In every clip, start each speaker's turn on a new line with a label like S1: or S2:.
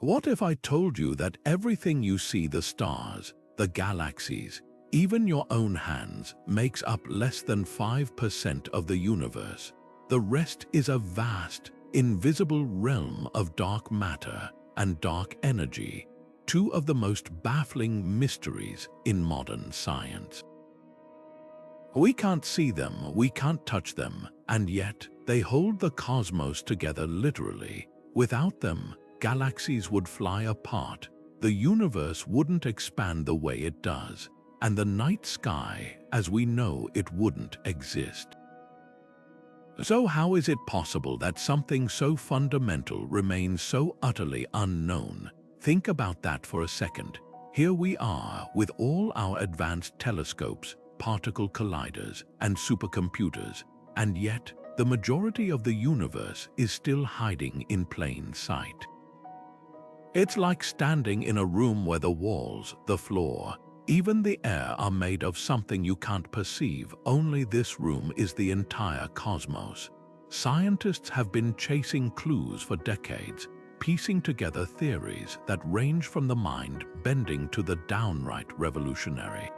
S1: What if I told you that everything you see, the stars, the galaxies, even your own hands, makes up less than 5% of the universe? The rest is a vast, invisible realm of dark matter and dark energy, two of the most baffling mysteries in modern science. We can't see them, we can't touch them, and yet they hold the cosmos together literally. Without them, galaxies would fly apart, the universe wouldn't expand the way it does, and the night sky, as we know it, wouldn't exist. So how is it possible that something so fundamental remains so utterly unknown? Think about that for a second. Here we are with all our advanced telescopes, particle colliders, and supercomputers, and yet the majority of the universe is still hiding in plain sight. It's like standing in a room where the walls, the floor, even the air are made of something you can't perceive. Only this room is the entire cosmos. Scientists have been chasing clues for decades, piecing together theories that range from the mind-bending to the downright revolutionary.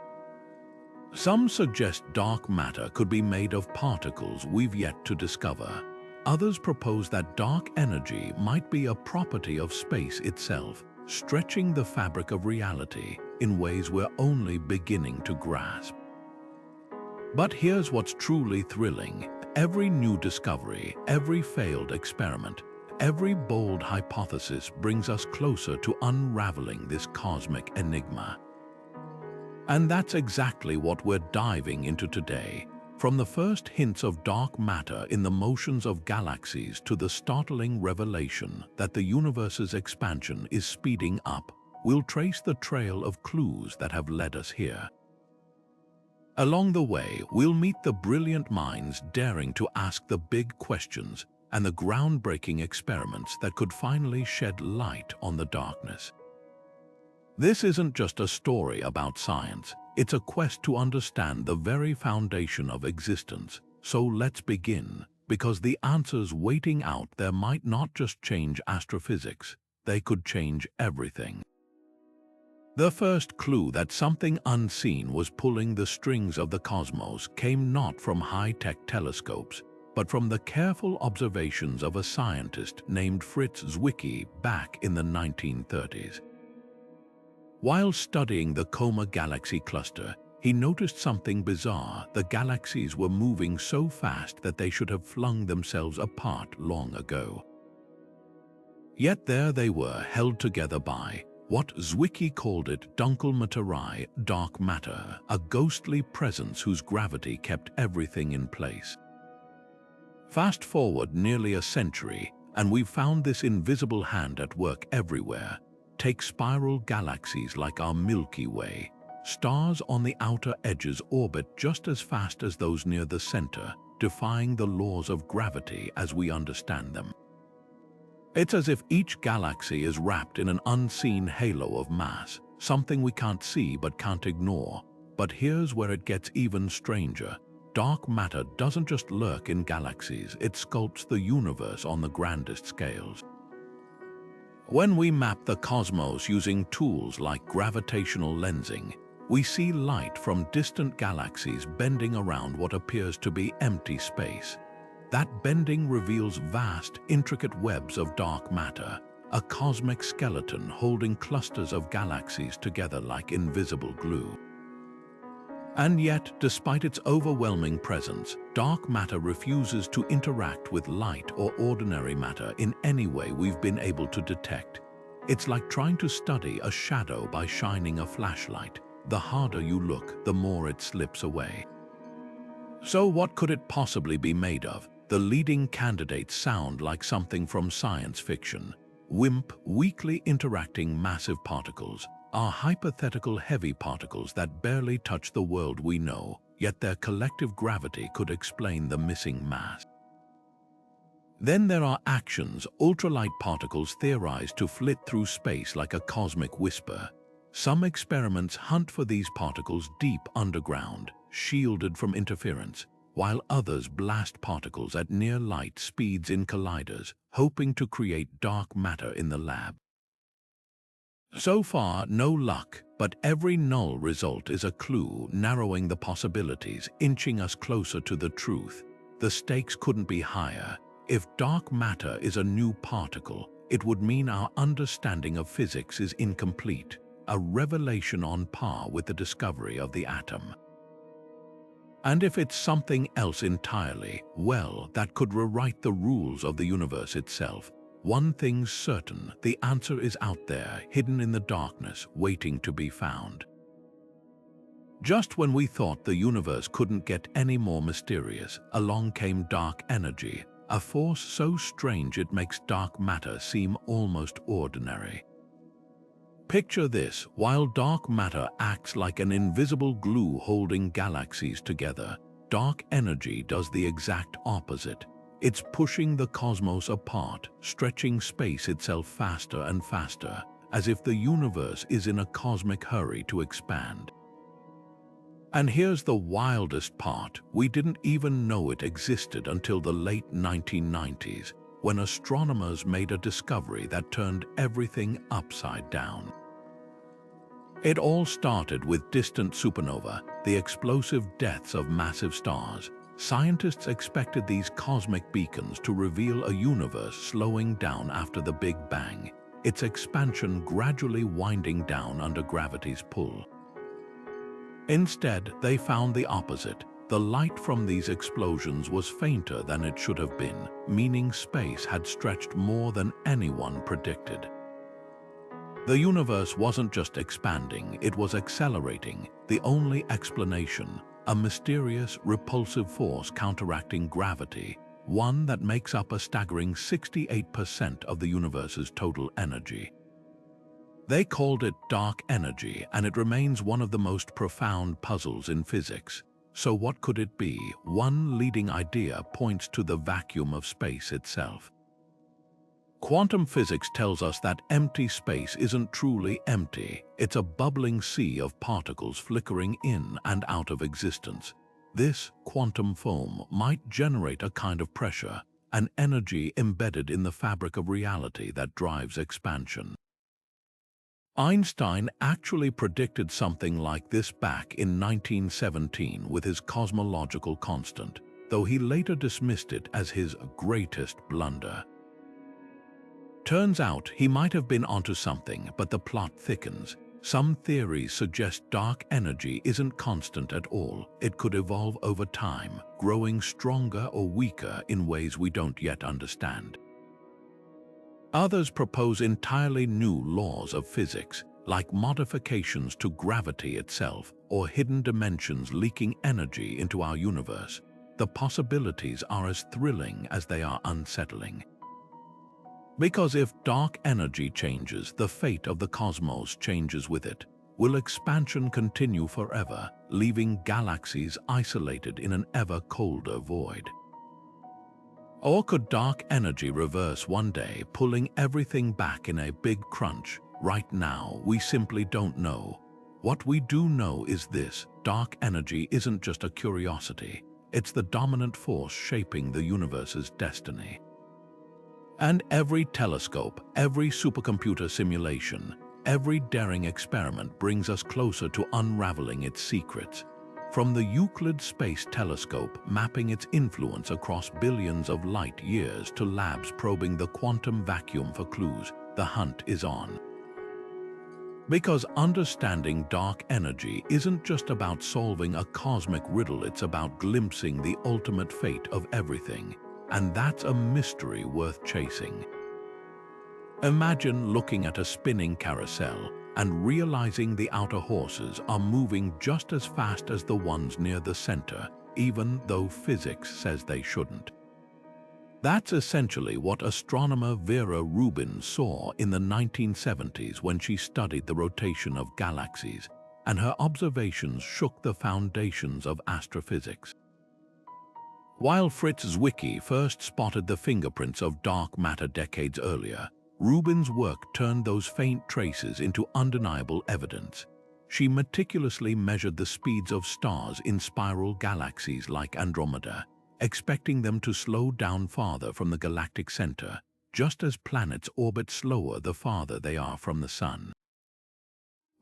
S1: Some suggest dark matter could be made of particles we've yet to discover. Others propose that dark energy might be a property of space itself, stretching the fabric of reality in ways we're only beginning to grasp. But here's what's truly thrilling. Every new discovery, every failed experiment, every bold hypothesis brings us closer to unraveling this cosmic enigma. And that's exactly what we're diving into today. From the first hints of dark matter in the motions of galaxies to the startling revelation that the universe's expansion is speeding up, we'll trace the trail of clues that have led us here. Along the way, we'll meet the brilliant minds daring to ask the big questions and the groundbreaking experiments that could finally shed light on the darkness. This isn't just a story about science, it's a quest to understand the very foundation of existence. So let's begin, because the answers waiting out there might not just change astrophysics, they could change everything. The first clue that something unseen was pulling the strings of the cosmos came not from high-tech telescopes, but from the careful observations of a scientist named Fritz Zwicky back in the 1930s. While studying the Coma galaxy cluster, he noticed something bizarre. The galaxies were moving so fast that they should have flung themselves apart long ago. Yet there they were, held together by what Zwicky called it dunkel materie, dark matter, a ghostly presence whose gravity kept everything in place. Fast forward nearly a century, and we've found this invisible hand at work everywhere. Take spiral galaxies like our Milky Way. Stars on the outer edges orbit just as fast as those near the center, defying the laws of gravity as we understand them. It's as if each galaxy is wrapped in an unseen halo of mass, something we can't see but can't ignore. But here's where it gets even stranger. Dark matter doesn't just lurk in galaxies, it sculpts the universe on the grandest scales. When we map the cosmos using tools like gravitational lensing, we see light from distant galaxies bending around what appears to be empty space. That bending reveals vast, intricate webs of dark matter, a cosmic skeleton holding clusters of galaxies together like invisible glue. And yet, despite its overwhelming presence, dark matter refuses to interact with light or ordinary matter in any way we've been able to detect. It's like trying to study a shadow by shining a flashlight. The harder you look, the more it slips away. So what could it possibly be made of? The leading candidates sound like something from science fiction. WIMP, weakly interacting massive particles, are hypothetical heavy particles that barely touch the world we know, yet their collective gravity could explain the missing mass. Then there are axions, ultralight particles theorized to flit through space like a cosmic whisper. Some experiments hunt for these particles deep underground, shielded from interference, while others blast particles at near light speeds in colliders, hoping to create dark matter in the lab. So far, no luck, but every null result is a clue narrowing the possibilities, inching us closer to the truth. The stakes couldn't be higher. If dark matter is a new particle, it would mean our understanding of physics is incomplete, a revelation on par with the discovery of the atom. And if it's something else entirely, well, that could rewrite the rules of the universe itself. One thing's certain, the answer is out there, hidden in the darkness, waiting to be found. Just when we thought the universe couldn't get any more mysterious, along came dark energy, a force so strange it makes dark matter seem almost ordinary. Picture this: while dark matter acts like an invisible glue holding galaxies together, dark energy does the exact opposite. It's pushing the cosmos apart, stretching space itself faster and faster, as if the universe is in a cosmic hurry to expand. And here's the wildest part: we didn't even know it existed until the late 1990s, when astronomers made a discovery that turned everything upside down. It all started with distant supernova, the explosive deaths of massive stars. Scientists expected these cosmic beacons to reveal a universe slowing down after the Big Bang, its expansion gradually winding down under gravity's pull. Instead, they found the opposite. The light from these explosions was fainter than it should have been, meaning space had stretched more than anyone predicted. The universe wasn't just expanding, it was accelerating. The only explanation: a mysterious, repulsive force counteracting gravity, one that makes up a staggering 68% of the universe's total energy. They called it dark energy, and it remains one of the most profound puzzles in physics. So what could it be? One leading idea points to the vacuum of space itself. Quantum physics tells us that empty space isn't truly empty. It's a bubbling sea of particles flickering in and out of existence. This quantum foam might generate a kind of pressure, an energy embedded in the fabric of reality that drives expansion. Einstein actually predicted something like this back in 1917 with his cosmological constant, though he later dismissed it as his greatest blunder. Turns out he might have been onto something, but the plot thickens. Some theories suggest dark energy isn't constant at all. It could evolve over time, growing stronger or weaker in ways we don't yet understand. Others propose entirely new laws of physics, like modifications to gravity itself or hidden dimensions leaking energy into our universe. The possibilities are as thrilling as they are unsettling. Because if dark energy changes, the fate of the cosmos changes with it. Will expansion continue forever, leaving galaxies isolated in an ever colder void? Or could dark energy reverse one day, pulling everything back in a big crunch? Right now, we simply don't know. What we do know is this: dark energy isn't just a curiosity. It's the dominant force shaping the universe's destiny. And every telescope, every supercomputer simulation, every daring experiment brings us closer to unraveling its secrets. From the Euclid Space Telescope mapping its influence across billions of light years to labs probing the quantum vacuum for clues, the hunt is on. Because understanding dark energy isn't just about solving a cosmic riddle, it's about glimpsing the ultimate fate of everything. And that's a mystery worth chasing. Imagine looking at a spinning carousel and realizing the outer horses are moving just as fast as the ones near the center, even though physics says they shouldn't. That's essentially what astronomer Vera Rubin saw in the 1970s when she studied the rotation of galaxies, and her observations shook the foundations of astrophysics. While Fritz Zwicky first spotted the fingerprints of dark matter decades earlier, Rubin's work turned those faint traces into undeniable evidence. She meticulously measured the speeds of stars in spiral galaxies like Andromeda, expecting them to slow down farther from the galactic center, just as planets orbit slower the farther they are from the sun.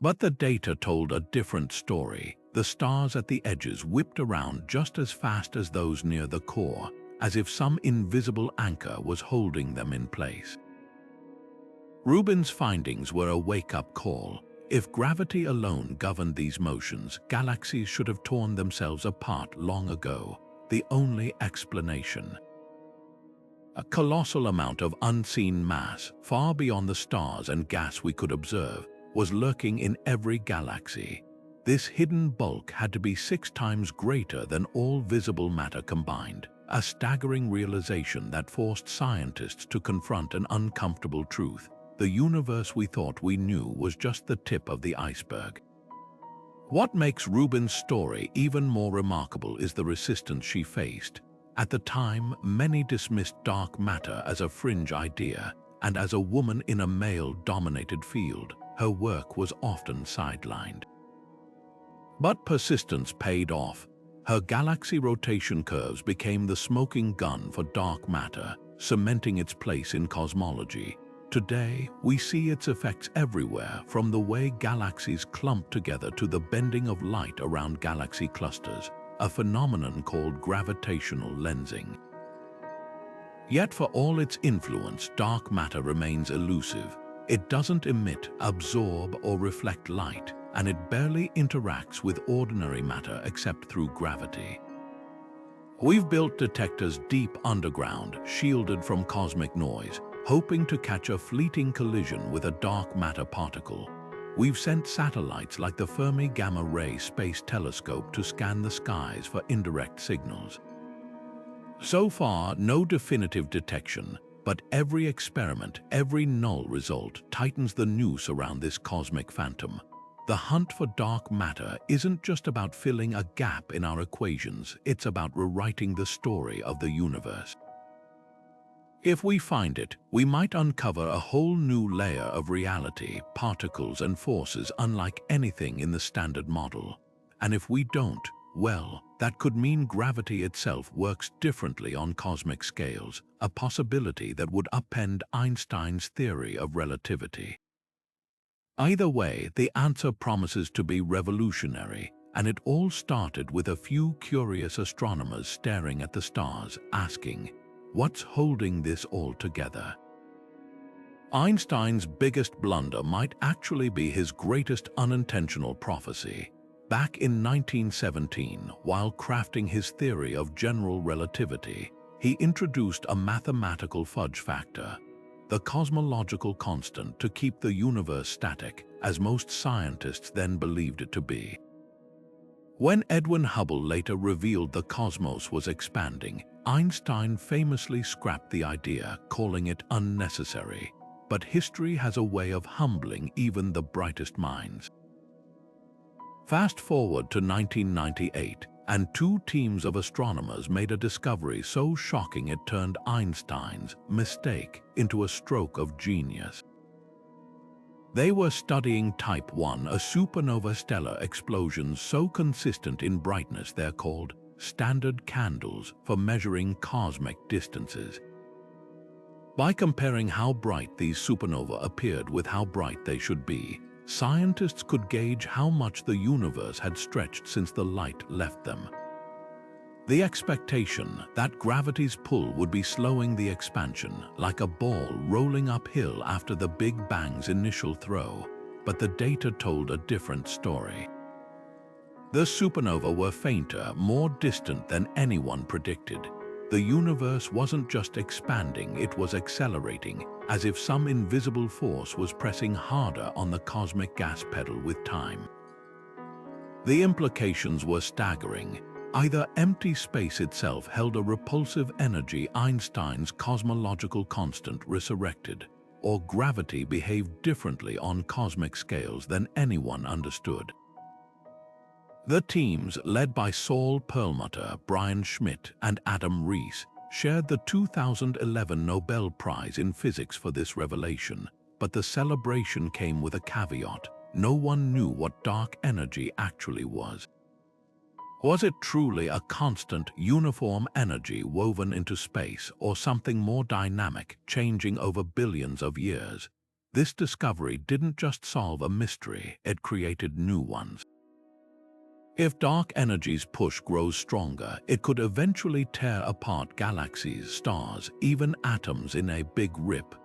S1: But the data told a different story. The stars at the edges whipped around just as fast as those near the core, as if some invisible anchor was holding them in place. Rubin's findings were a wake-up call. If gravity alone governed these motions, galaxies should have torn themselves apart long ago. The only explanation. A colossal amount of unseen mass, far beyond the stars and gas we could observe, was lurking in every galaxy. This hidden bulk had to be 6 times greater than all visible matter combined, a staggering realization that forced scientists to confront an uncomfortable truth. The universe we thought we knew was just the tip of the iceberg. What makes Rubin's story even more remarkable is the resistance she faced. At the time, many dismissed dark matter as a fringe idea, and as a woman in a male-dominated field, her work was often sidelined. But persistence paid off. Her galaxy rotation curves became the smoking gun for dark matter, cementing its place in cosmology. Today, we see its effects everywhere, from the way galaxies clump together to the bending of light around galaxy clusters, a phenomenon called gravitational lensing. Yet for all its influence, dark matter remains elusive. It doesn't emit, absorb, or reflect light, and it barely interacts with ordinary matter except through gravity. We've built detectors deep underground, shielded from cosmic noise, hoping to catch a fleeting collision with a dark matter particle. We've sent satellites like the Fermi Gamma Ray Space Telescope to scan the skies for indirect signals. So far, no definitive detection, but every experiment, every null result tightens the noose around this cosmic phantom. The hunt for dark matter isn't just about filling a gap in our equations, it's about rewriting the story of the universe. If we find it, we might uncover a whole new layer of reality, particles and forces unlike anything in the standard model. And if we don't, well, that could mean gravity itself works differently on cosmic scales, a possibility that would upend Einstein's theory of relativity. Either way, the answer promises to be revolutionary, and it all started with a few curious astronomers staring at the stars, asking, what's holding this all together? Einstein's biggest blunder might actually be his greatest unintentional prophecy. Back in 1917, while crafting his theory of general relativity, he introduced a mathematical fudge factor, the cosmological constant, to keep the universe static, as most scientists then believed it to be. When Edwin Hubble later revealed the cosmos was expanding, Einstein famously scrapped the idea, calling it unnecessary. But history has a way of humbling even the brightest minds. Fast forward to 1998, and 2 teams of astronomers made a discovery so shocking it turned Einstein's mistake into a stroke of genius. They were studying Type 1, a supernova stellar explosion so consistent in brightness they're called standard candles for measuring cosmic distances. By comparing how bright these supernovae appeared with how bright they should be, scientists could gauge how much the universe had stretched since the light left them. The expectation that gravity's pull would be slowing the expansion, like a ball rolling uphill after the Big Bang's initial throw, but the data told a different story. The supernovae were fainter, more distant than anyone predicted. The universe wasn't just expanding, it was accelerating, as if some invisible force was pressing harder on the cosmic gas pedal with time. The implications were staggering. Either empty space itself held a repulsive energy Einstein's cosmological constant resurrected, or gravity behaved differently on cosmic scales than anyone understood. The teams, led by Saul Perlmutter, Brian Schmidt, and Adam Rees, shared the 2011 Nobel Prize in Physics for this revelation, but the celebration came with a caveat. No one knew what dark energy actually was. Was it truly a constant, uniform energy woven into space, or something more dynamic, changing over billions of years? This discovery didn't just solve a mystery, it created new ones. If dark energy's push grows stronger, it could eventually tear apart galaxies, stars, even atoms in a big rip.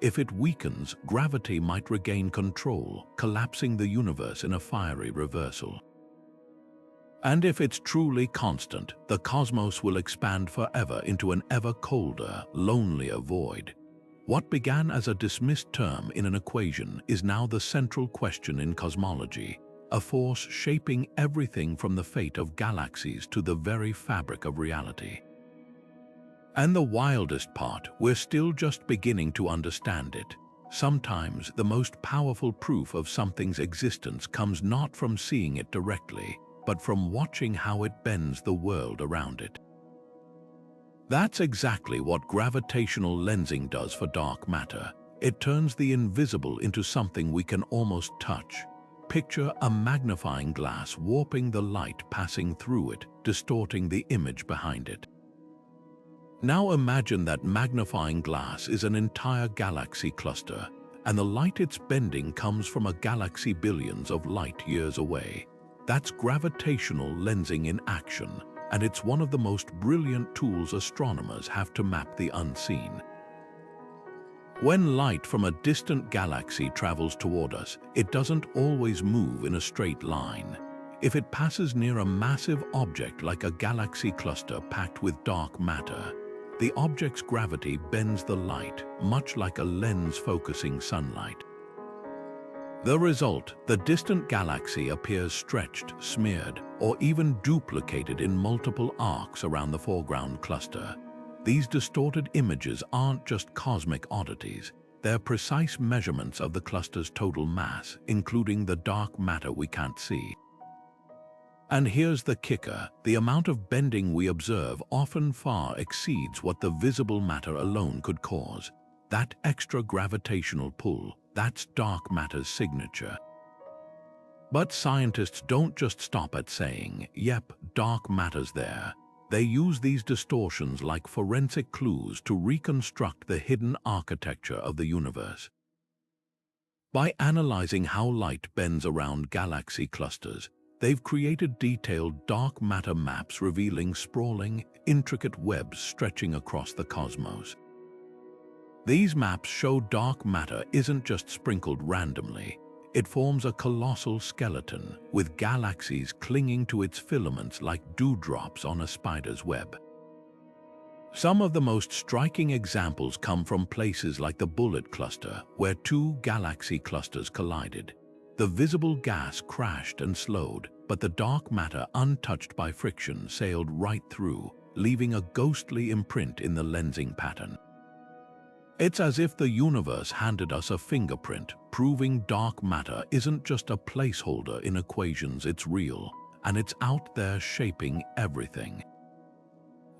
S1: If it weakens, gravity might regain control, collapsing the universe in a fiery reversal. And if it's truly constant, the cosmos will expand forever into an ever colder, lonelier void. What began as a dismissed term in an equation is now the central question in cosmology, a force shaping everything from the fate of galaxies to the very fabric of reality. And the wildest part, we're still just beginning to understand it. Sometimes the most powerful proof of something's existence comes not from seeing it directly, but from watching how it bends the world around it. That's exactly what gravitational lensing does for dark matter. It turns the invisible into something we can almost touch. Picture a magnifying glass warping the light passing through it, distorting the image behind it. Now imagine that magnifying glass is an entire galaxy cluster, and the light it's bending comes from a galaxy billions of light years away. That's gravitational lensing in action, and it's one of the most brilliant tools astronomers have to map the unseen. When light from a distant galaxy travels toward us, it doesn't always move in a straight line. If it passes near a massive object like a galaxy cluster packed with dark matter, the object's gravity bends the light, much like a lens focusing sunlight. The result, the distant galaxy appears stretched, smeared, or even duplicated in multiple arcs around the foreground cluster. These distorted images aren't just cosmic oddities, they're precise measurements of the cluster's total mass, including the dark matter we can't see. And here's the kicker, the amount of bending we observe often far exceeds what the visible matter alone could cause. That extra gravitational pull, that's dark matter's signature. But scientists don't just stop at saying, yep, dark matter's there. They use these distortions like forensic clues to reconstruct the hidden architecture of the universe. By analyzing how light bends around galaxy clusters, they've created detailed dark matter maps revealing sprawling, intricate webs stretching across the cosmos. These maps show dark matter isn't just sprinkled randomly. It forms a colossal skeleton, with galaxies clinging to its filaments like dewdrops on a spider's web. Some of the most striking examples come from places like the Bullet Cluster, where two galaxy clusters collided. The visible gas crashed and slowed, but the dark matter, untouched by friction, sailed right through, leaving a ghostly imprint in the lensing pattern. It's as if the universe handed us a fingerprint, proving dark matter isn't just a placeholder in equations, it's real, and it's out there shaping everything.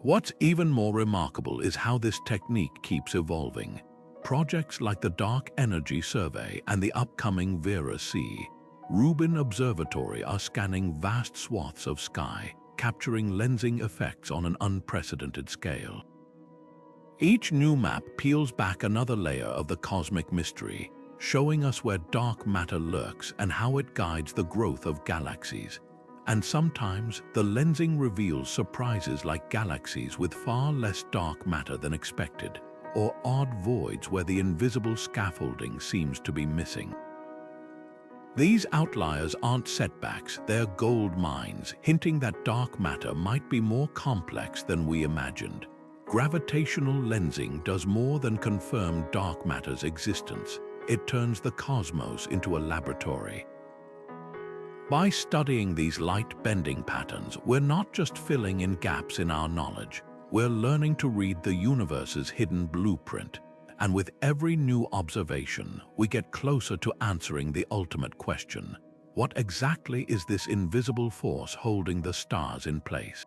S1: What's even more remarkable is how this technique keeps evolving. Projects like the Dark Energy Survey and the upcoming Vera Rubin Observatory are scanning vast swaths of sky, capturing lensing effects on an unprecedented scale. Each new map peels back another layer of the cosmic mystery, showing us where dark matter lurks and how it guides the growth of galaxies. And sometimes, the lensing reveals surprises like galaxies with far less dark matter than expected, or odd voids where the invisible scaffolding seems to be missing. These outliers aren't setbacks, they're gold mines, hinting that dark matter might be more complex than we imagined. Gravitational lensing does more than confirm dark matter's existence. It turns the cosmos into a laboratory. By studying these light-bending patterns, we're not just filling in gaps in our knowledge, we're learning to read the universe's hidden blueprint. And with every new observation, we get closer to answering the ultimate question: what exactly is this invisible force holding the stars in place?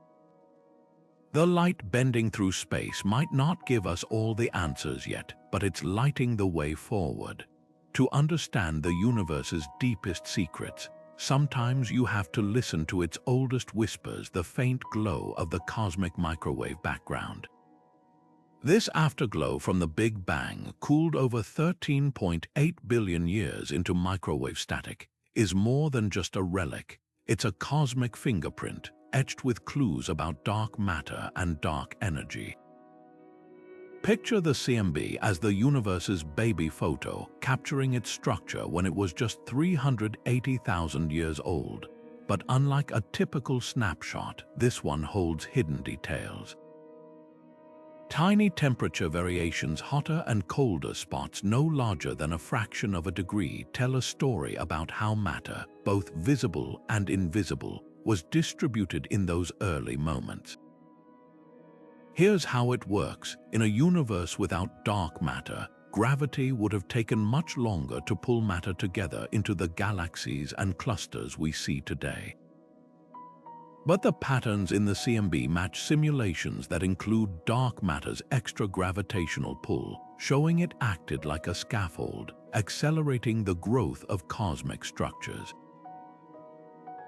S1: The light bending through space might not give us all the answers yet, but it's lighting the way forward. To understand the universe's deepest secrets, sometimes you have to listen to its oldest whispers, the faint glow of the cosmic microwave background. This afterglow from the Big Bang, cooled over 13.8 billion years into microwave static, is more than just a relic. It's a cosmic fingerprint, etched with clues about dark matter and dark energy. Picture the CMB as the universe's baby photo, capturing its structure when it was just 380,000 years old. But unlike a typical snapshot, this one holds hidden details. Tiny temperature variations, hotter and colder spots no larger than a fraction of a degree, tell a story about how matter, both visible and invisible, was distributed in those early moments. Here's how it works. In a universe without dark matter, gravity would have taken much longer to pull matter together into the galaxies and clusters we see today. But the patterns in the CMB match simulations that include dark matter's extra gravitational pull, showing it acted like a scaffold, accelerating the growth of cosmic structures.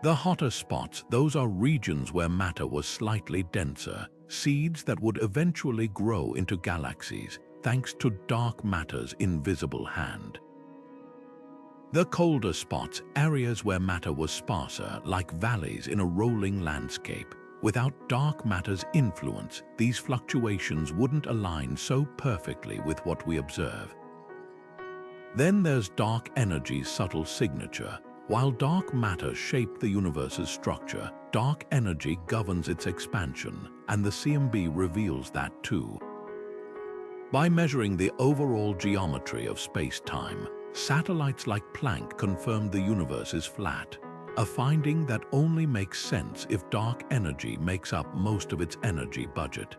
S1: The hotter spots, those are regions where matter was slightly denser, seeds that would eventually grow into galaxies, thanks to dark matter's invisible hand. The colder spots, areas where matter was sparser, like valleys in a rolling landscape. Without dark matter's influence, these fluctuations wouldn't align so perfectly with what we observe. Then there's dark energy's subtle signature. While dark matter shaped the universe's structure, dark energy governs its expansion, and the CMB reveals that too. By measuring the overall geometry of space-time, satellites like Planck confirmed the universe is flat, a finding that only makes sense if dark energy makes up most of its energy budget.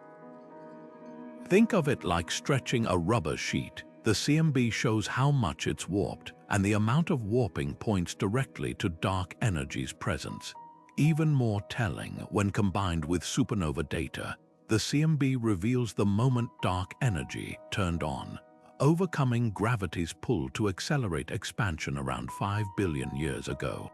S1: Think of it like stretching a rubber sheet. The CMB shows how much it's warped, and the amount of warping points directly to dark energy's presence. Even more telling, when combined with supernova data, the CMB reveals the moment dark energy turned on, overcoming gravity's pull to accelerate expansion around 5 billion years ago.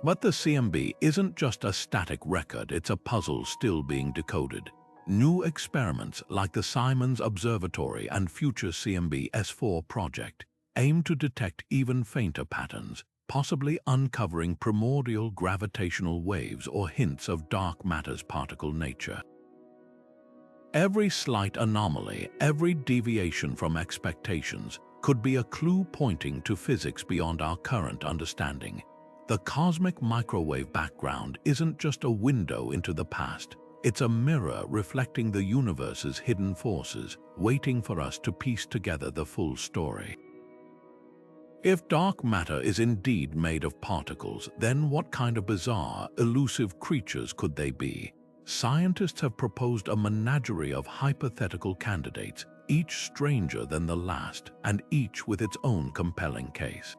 S1: But the CMB isn't just a static record, it's a puzzle still being decoded. New experiments like the Simons Observatory and future CMB S4 project aim to detect even fainter patterns, possibly uncovering primordial gravitational waves or hints of dark matter's particle nature. Every slight anomaly, every deviation from expectations, could be a clue pointing to physics beyond our current understanding. The cosmic microwave background isn't just a window into the past, it's a mirror reflecting the universe's hidden forces, waiting for us to piece together the full story. If dark matter is indeed made of particles, then what kind of bizarre, elusive creatures could they be? Scientists have proposed a menagerie of hypothetical candidates, each stranger than the last, and each with its own compelling case.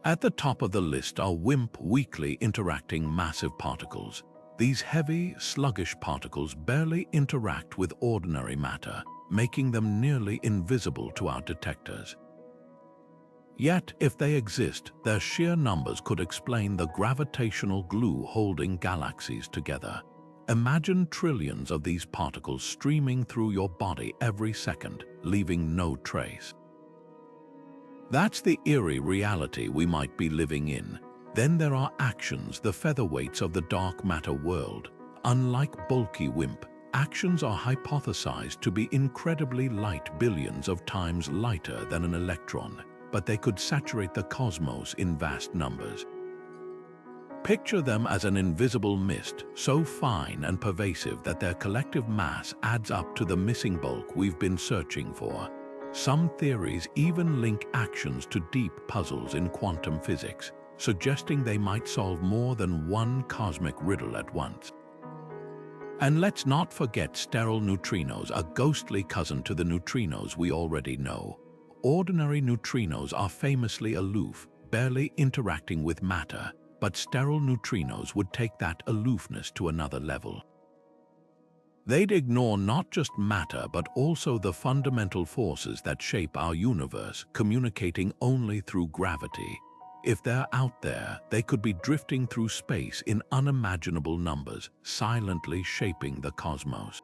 S1: At the top of the list are WIMP weakly interacting massive particles. These heavy, sluggish particles barely interact with ordinary matter, making them nearly invisible to our detectors. Yet, if they exist, their sheer numbers could explain the gravitational glue holding galaxies together. Imagine trillions of these particles streaming through your body every second, leaving no trace. That's the eerie reality we might be living in. Then there are axions, the featherweights of the dark matter world. Unlike bulky WIMP, axions are hypothesized to be incredibly light, billions of times lighter than an electron, but they could saturate the cosmos in vast numbers. Picture them as an invisible mist, so fine and pervasive that their collective mass adds up to the missing bulk we've been searching for. Some theories even link axions to deep puzzles in quantum physics, suggesting they might solve more than one cosmic riddle at once. And let's not forget sterile neutrinos, a ghostly cousin to the neutrinos we already know. Ordinary neutrinos are famously aloof, barely interacting with matter, but sterile neutrinos would take that aloofness to another level. They'd ignore not just matter but also the fundamental forces that shape our universe, communicating only through gravity. If they're out there, they could be drifting through space in unimaginable numbers, silently shaping the cosmos.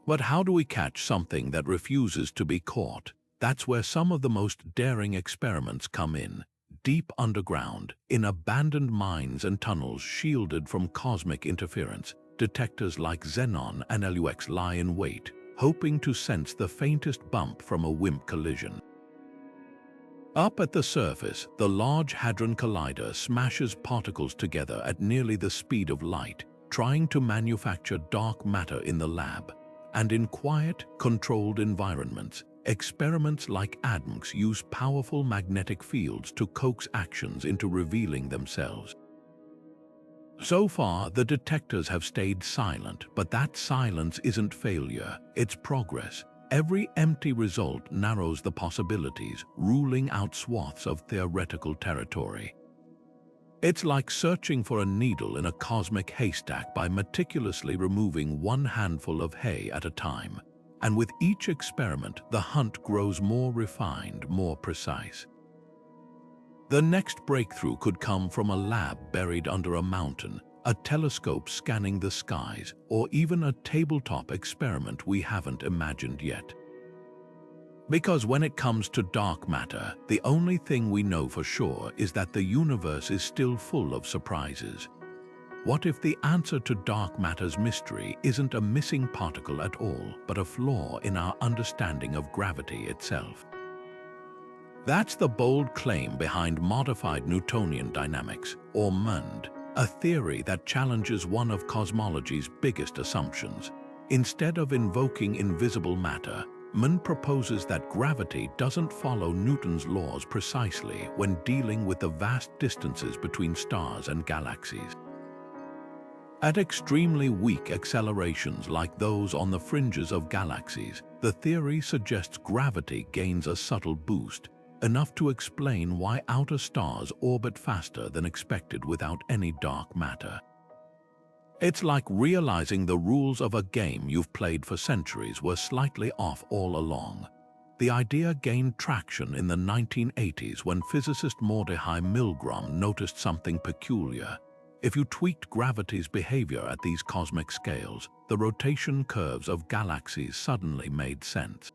S1: But how do we catch something that refuses to be caught? That's where some of the most daring experiments come in. Deep underground, in abandoned mines and tunnels shielded from cosmic interference, detectors like Xenon and LUX lie in wait, hoping to sense the faintest bump from a WIMP collision. Up at the surface, the Large Hadron Collider smashes particles together at nearly the speed of light, trying to manufacture dark matter in the lab. And in quiet, controlled environments, experiments like ADMCs use powerful magnetic fields to coax axions into revealing themselves. So far, the detectors have stayed silent, but that silence isn't failure, it's progress. Every empty result narrows the possibilities, ruling out swaths of theoretical territory. It's like searching for a needle in a cosmic haystack by meticulously removing one handful of hay at a time. And with each experiment, the hunt grows more refined, more precise. The next breakthrough could come from a lab buried under a mountain, a telescope scanning the skies, or even a tabletop experiment we haven't imagined yet. Because when it comes to dark matter, the only thing we know for sure is that the universe is still full of surprises. What if the answer to dark matter's mystery isn't a missing particle at all, but a flaw in our understanding of gravity itself? That's the bold claim behind modified Newtonian dynamics, or MUND, a theory that challenges one of cosmology's biggest assumptions. Instead of invoking invisible matter, MUND proposes that gravity doesn't follow Newton's laws precisely when dealing with the vast distances between stars and galaxies. At extremely weak accelerations like those on the fringes of galaxies, the theory suggests gravity gains a subtle boost, enough to explain why outer stars orbit faster than expected without any dark matter. It's like realizing the rules of a game you've played for centuries were slightly off all along. The idea gained traction in the 1980s when physicist Mordechai Milgrom noticed something peculiar. If you tweaked gravity's behavior at these cosmic scales, the rotation curves of galaxies suddenly made sense.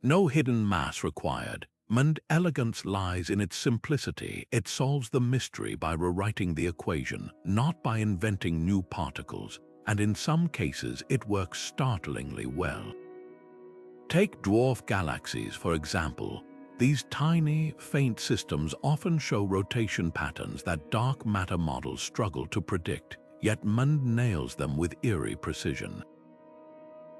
S1: No hidden mass required. MUND's elegance lies in its simplicity. It solves the mystery by rewriting the equation, not by inventing new particles, and in some cases it works startlingly well. Take dwarf galaxies, for example. These tiny, faint systems often show rotation patterns that dark matter models struggle to predict, yet MUND nails them with eerie precision.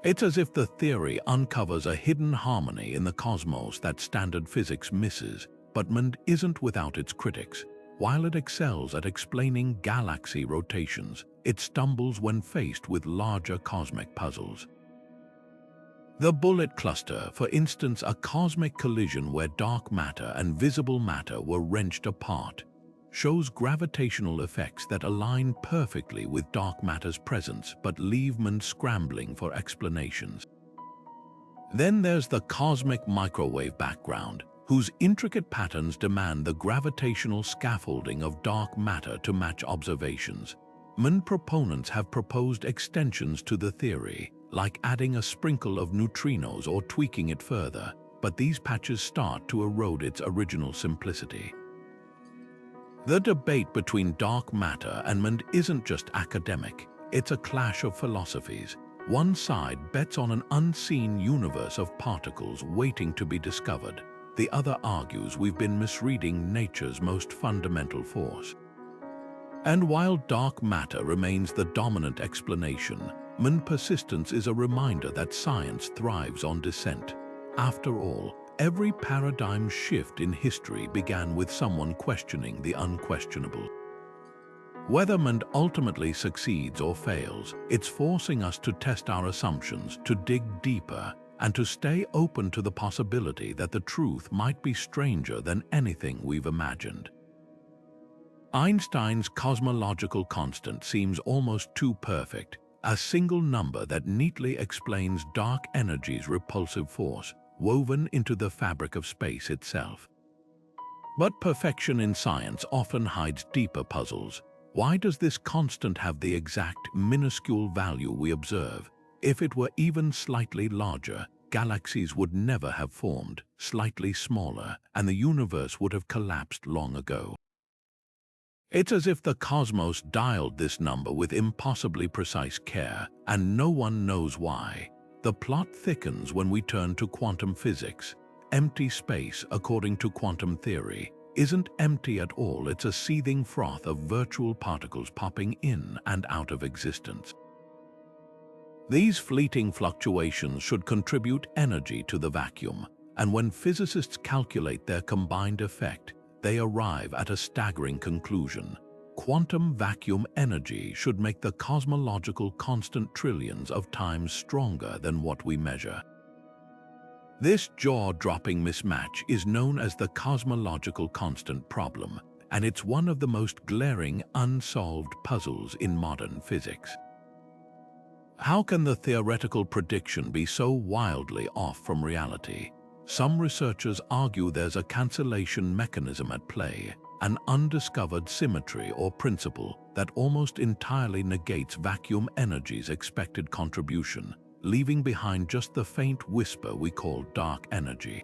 S1: It's as if the theory uncovers a hidden harmony in the cosmos that standard physics misses, but MUND isn't without its critics. While it excels at explaining galaxy rotations, it stumbles when faced with larger cosmic puzzles. The Bullet Cluster, for instance, a cosmic collision where dark matter and visible matter were wrenched apart, shows gravitational effects that align perfectly with dark matter's presence but leave MUND scrambling for explanations. Then there's the cosmic microwave background, whose intricate patterns demand the gravitational scaffolding of dark matter to match observations. MUND proponents have proposed extensions to the theory, like adding a sprinkle of neutrinos or tweaking it further, but these patches start to erode its original simplicity. The debate between dark matter and MUND isn't just academic, it's a clash of philosophies. One side bets on an unseen universe of particles waiting to be discovered. The other argues we've been misreading nature's most fundamental force. And while dark matter remains the dominant explanation, MUND persistence is a reminder that science thrives on dissent. After all, every paradigm shift in history began with someone questioning the unquestionable. Whether MUND ultimately succeeds or fails, it's forcing us to test our assumptions, to dig deeper, and to stay open to the possibility that the truth might be stranger than anything we've imagined. Einstein's cosmological constant seems almost too perfect, a single number that neatly explains dark energy's repulsive force, woven into the fabric of space itself. But perfection in science often hides deeper puzzles. Why does this constant have the exact, minuscule value we observe? If it were even slightly larger, galaxies would never have formed, slightly smaller, and the universe would have collapsed long ago. It's as if the cosmos dialed this number with impossibly precise care, and no one knows why. The plot thickens when we turn to quantum physics. Empty space, according to quantum theory, isn't empty at all. It's a seething froth of virtual particles popping in and out of existence. These fleeting fluctuations should contribute energy to the vacuum, and when physicists calculate their combined effect, they arrive at a staggering conclusion. Quantum vacuum energy should make the cosmological constant trillions of times stronger than what we measure. This jaw-dropping mismatch is known as the cosmological constant problem, and it's one of the most glaring unsolved puzzles in modern physics. How can the theoretical prediction be so wildly off from reality? Some researchers argue there's a cancellation mechanism at play, an undiscovered symmetry or principle that almost entirely negates vacuum energy's expected contribution, leaving behind just the faint whisper we call dark energy.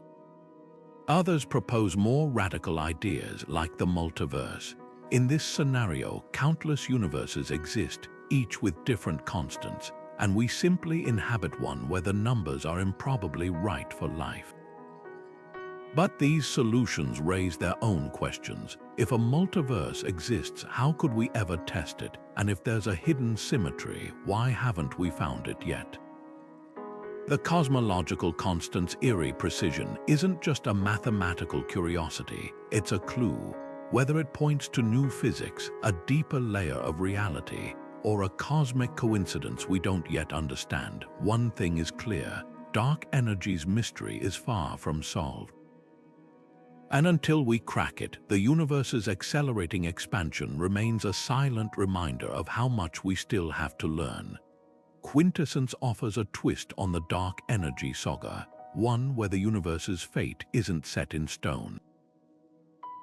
S1: Others propose more radical ideas like the multiverse. In this scenario, countless universes exist, each with different constants, and we simply inhabit one where the numbers are improbably right for life. But these solutions raise their own questions. If a multiverse exists, how could we ever test it? And if there's a hidden symmetry, why haven't we found it yet? The cosmological constant's eerie precision isn't just a mathematical curiosity, it's a clue. Whether it points to new physics, a deeper layer of reality, or a cosmic coincidence we don't yet understand, one thing is clear: dark energy's mystery is far from solved. And until we crack it, the universe's accelerating expansion remains a silent reminder of how much we still have to learn. Quintessence offers a twist on the dark energy saga, one where the universe's fate isn't set in stone.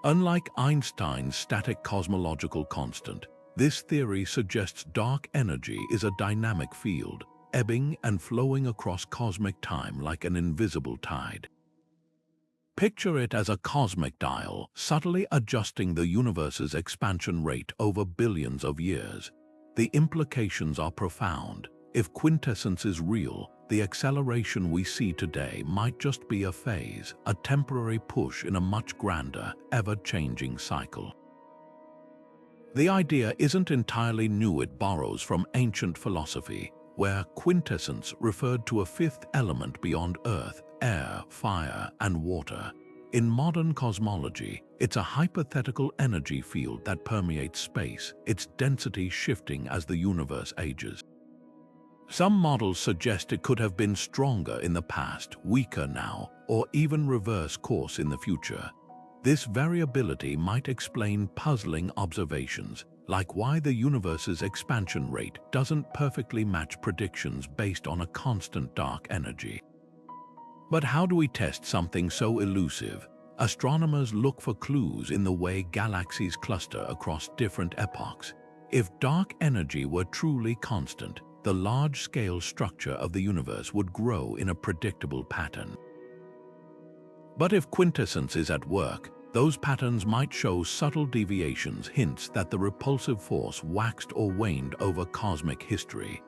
S1: Unlike Einstein's static cosmological constant, this theory suggests dark energy is a dynamic field, ebbing and flowing across cosmic time like an invisible tide. Picture it as a cosmic dial, subtly adjusting the universe's expansion rate over billions of years. The implications are profound. If quintessence is real, the acceleration we see today might just be a phase, a temporary push in a much grander, ever-changing cycle. The idea isn't entirely new. It borrows from ancient philosophy, where quintessence referred to a fifth element beyond Earth, air, fire, and water. In modern cosmology, it's a hypothetical energy field that permeates space, its density shifting as the universe ages. Some models suggest it could have been stronger in the past, weaker now, or even reverse course in the future. This variability might explain puzzling observations, like why the universe's expansion rate doesn't perfectly match predictions based on a constant dark energy. But how do we test something so elusive? Astronomers look for clues in the way galaxies cluster across different epochs. If dark energy were truly constant, the large-scale structure of the universe would grow in a predictable pattern. But if quintessence is at work, those patterns might show subtle deviations, hints that the repulsive force waxed or waned over cosmic history.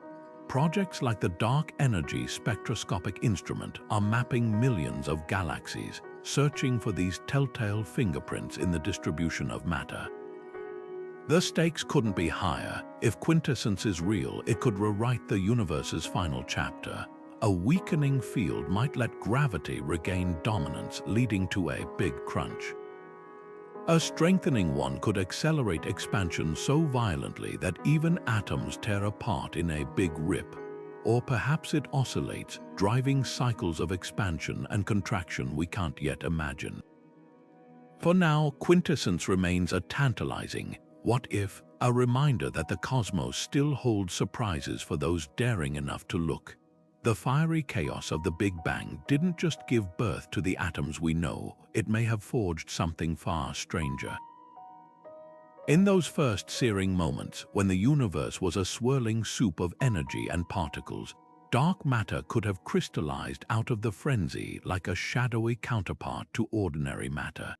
S1: Projects like the Dark Energy Spectroscopic Instrument are mapping millions of galaxies, searching for these telltale fingerprints in the distribution of matter. The stakes couldn't be higher. If quintessence is real, it could rewrite the universe's final chapter. A weakening field might let gravity regain dominance, leading to a big crunch. A strengthening one could accelerate expansion so violently that even atoms tear apart in a big rip. Or perhaps it oscillates, driving cycles of expansion and contraction we can't yet imagine. For now, quintessence remains a tantalizing what if, a reminder that the cosmos still holds surprises for those daring enough to look. The fiery chaos of the Big Bang didn't just give birth to the atoms we know, it may have forged something far stranger. In those first searing moments, when the universe was a swirling soup of energy and particles, dark matter could have crystallized out of the frenzy like a shadowy counterpart to ordinary matter.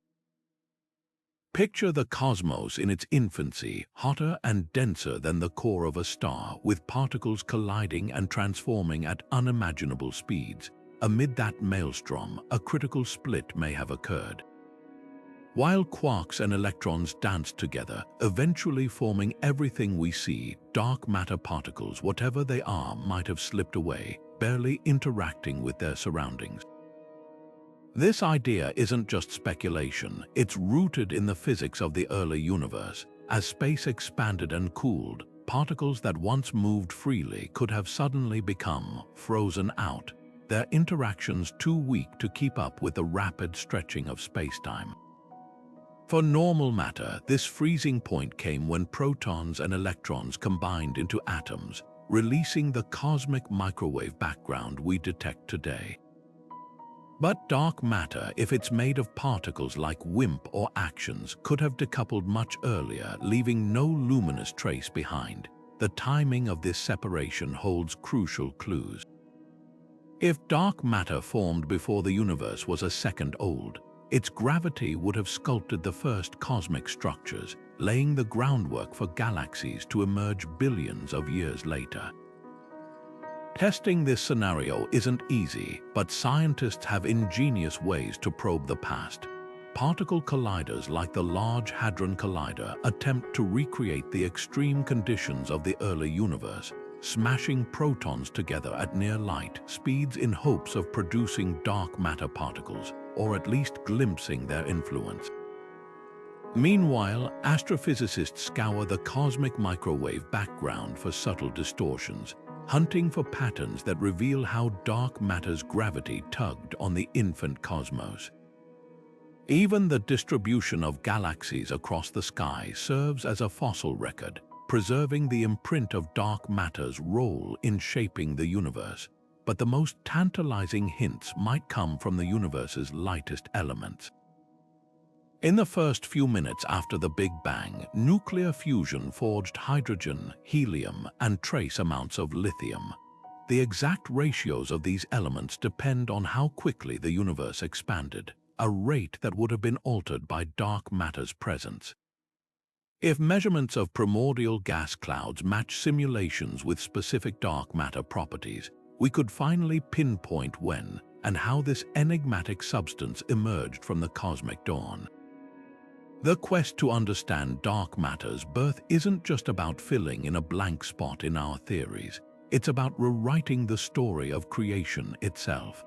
S1: Picture the cosmos in its infancy, hotter and denser than the core of a star, with particles colliding and transforming at unimaginable speeds. Amid that maelstrom, a critical split may have occurred. While quarks and electrons danced together, eventually forming everything we see, dark matter particles, whatever they are, might have slipped away, barely interacting with their surroundings. This idea isn't just speculation, it's rooted in the physics of the early universe. As space expanded and cooled, particles that once moved freely could have suddenly become frozen out, their interactions too weak to keep up with the rapid stretching of spacetime. For normal matter, this freezing point came when protons and electrons combined into atoms, releasing the cosmic microwave background we detect today. But dark matter, if it's made of particles like WIMP or axions, could have decoupled much earlier, leaving no luminous trace behind. The timing of this separation holds crucial clues. If dark matter formed before the universe was a second old, its gravity would have sculpted the first cosmic structures, laying the groundwork for galaxies to emerge billions of years later. Testing this scenario isn't easy, but scientists have ingenious ways to probe the past. Particle colliders like the Large Hadron Collider attempt to recreate the extreme conditions of the early universe, smashing protons together at near light speeds in hopes of producing dark matter particles, or at least glimpsing their influence. Meanwhile, astrophysicists scour the cosmic microwave background for subtle distortions, hunting for patterns that reveal how dark matter's gravity tugged on the infant cosmos. Even the distribution of galaxies across the sky serves as a fossil record, preserving the imprint of dark matter's role in shaping the universe. But the most tantalizing hints might come from the universe's lightest elements. In the first few minutes after the Big Bang, nuclear fusion forged hydrogen, helium, and trace amounts of lithium. The exact ratios of these elements depend on how quickly the universe expanded, a rate that would have been altered by dark matter's presence. If measurements of primordial gas clouds match simulations with specific dark matter properties, we could finally pinpoint when and how this enigmatic substance emerged from the cosmic dawn. The quest to understand dark matter's birth isn't just about filling in a blank spot in our theories. It's about rewriting the story of creation itself.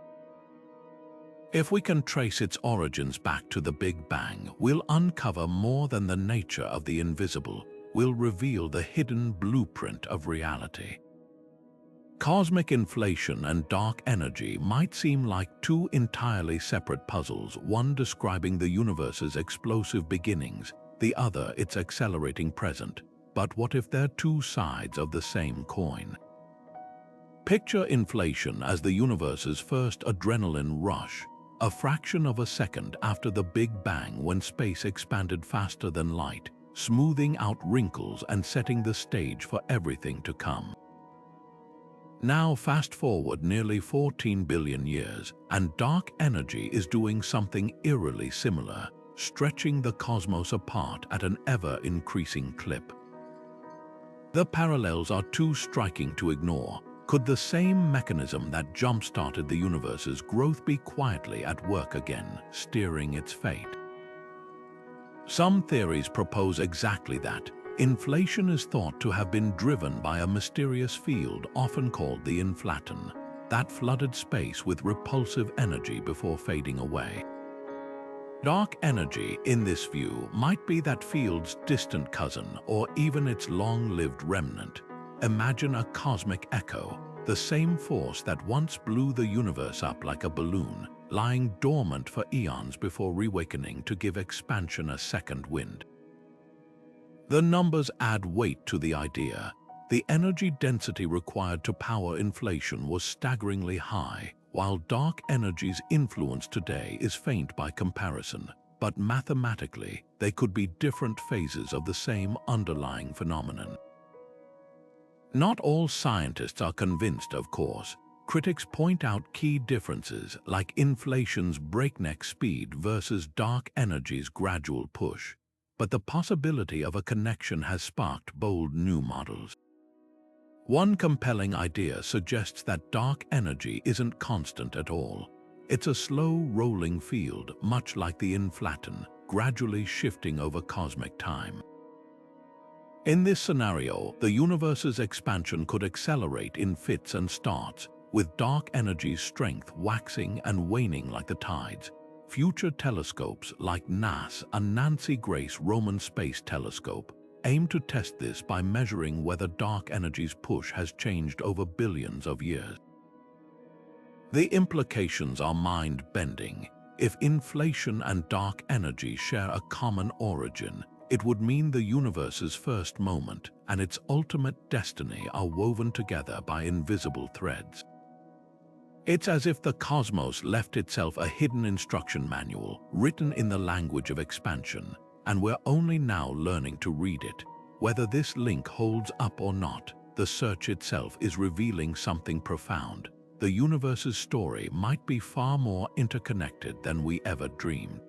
S1: If we can trace its origins back to the Big Bang, we'll uncover more than the nature of the invisible. We'll reveal the hidden blueprint of reality. Cosmic inflation and dark energy might seem like two entirely separate puzzles, one describing the universe's explosive beginnings, the other its accelerating present. But what if they're two sides of the same coin? Picture inflation as the universe's first adrenaline rush, a fraction of a second after the Big Bang when space expanded faster than light, smoothing out wrinkles and setting the stage for everything to come. Now fast forward nearly 14 billion years, and dark energy is doing something eerily similar, stretching the cosmos apart at an ever-increasing clip. The parallels are too striking to ignore. Could the same mechanism that jump-started the universe's growth be quietly at work again, steering its fate? Some theories propose exactly that. Inflation is thought to have been driven by a mysterious field often called the inflaton, that flooded space with repulsive energy before fading away. Dark energy, in this view, might be that field's distant cousin or even its long-lived remnant. Imagine a cosmic echo, the same force that once blew the universe up like a balloon, lying dormant for eons before reawakening to give expansion a second wind. The numbers add weight to the idea. The energy density required to power inflation was staggeringly high, while dark energy's influence today is faint by comparison. But mathematically, they could be different phases of the same underlying phenomenon. Not all scientists are convinced, of course. Critics point out key differences like inflation's breakneck speed versus dark energy's gradual push. But the possibility of a connection has sparked bold new models. One compelling idea suggests that dark energy isn't constant at all. It's a slow rolling field, much like the inflaton, gradually shifting over cosmic time. In this scenario, the universe's expansion could accelerate in fits and starts, with dark energy's strength waxing and waning like the tides. Future telescopes like NASA's and Nancy Grace Roman Space Telescope aim to test this by measuring whether dark energy's push has changed over billions of years. The implications are mind-bending. If inflation and dark energy share a common origin, it would mean the universe's first moment and its ultimate destiny are woven together by invisible threads. It's as if the cosmos left itself a hidden instruction manual written in the language of expansion, and we're only now learning to read it. Whether this link holds up or not, the search itself is revealing something profound. The universe's story might be far more interconnected than we ever dreamed.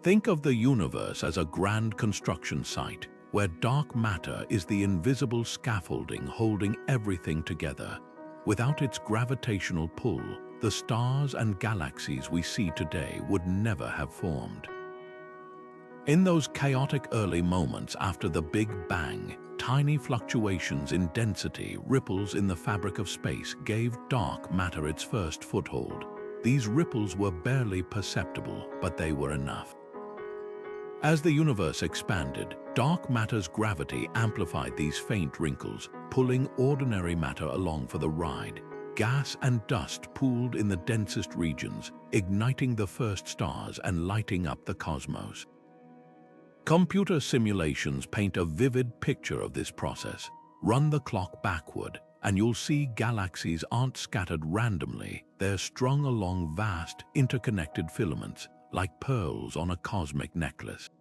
S1: Think of the universe as a grand construction site, where dark matter is the invisible scaffolding holding everything together. Without its gravitational pull, the stars and galaxies we see today would never have formed. In those chaotic early moments after the Big Bang, tiny fluctuations in density, ripples in the fabric of space, gave dark matter its first foothold. These ripples were barely perceptible, but they were enough. As the universe expanded, dark matter's gravity amplified these faint wrinkles, pulling ordinary matter along for the ride. Gas and dust pooled in the densest regions, igniting the first stars and lighting up the cosmos. Computer simulations paint a vivid picture of this process. Run the clock backward, and you'll see galaxies aren't scattered randomly. They're strung along vast, interconnected filaments, like pearls on a cosmic necklace.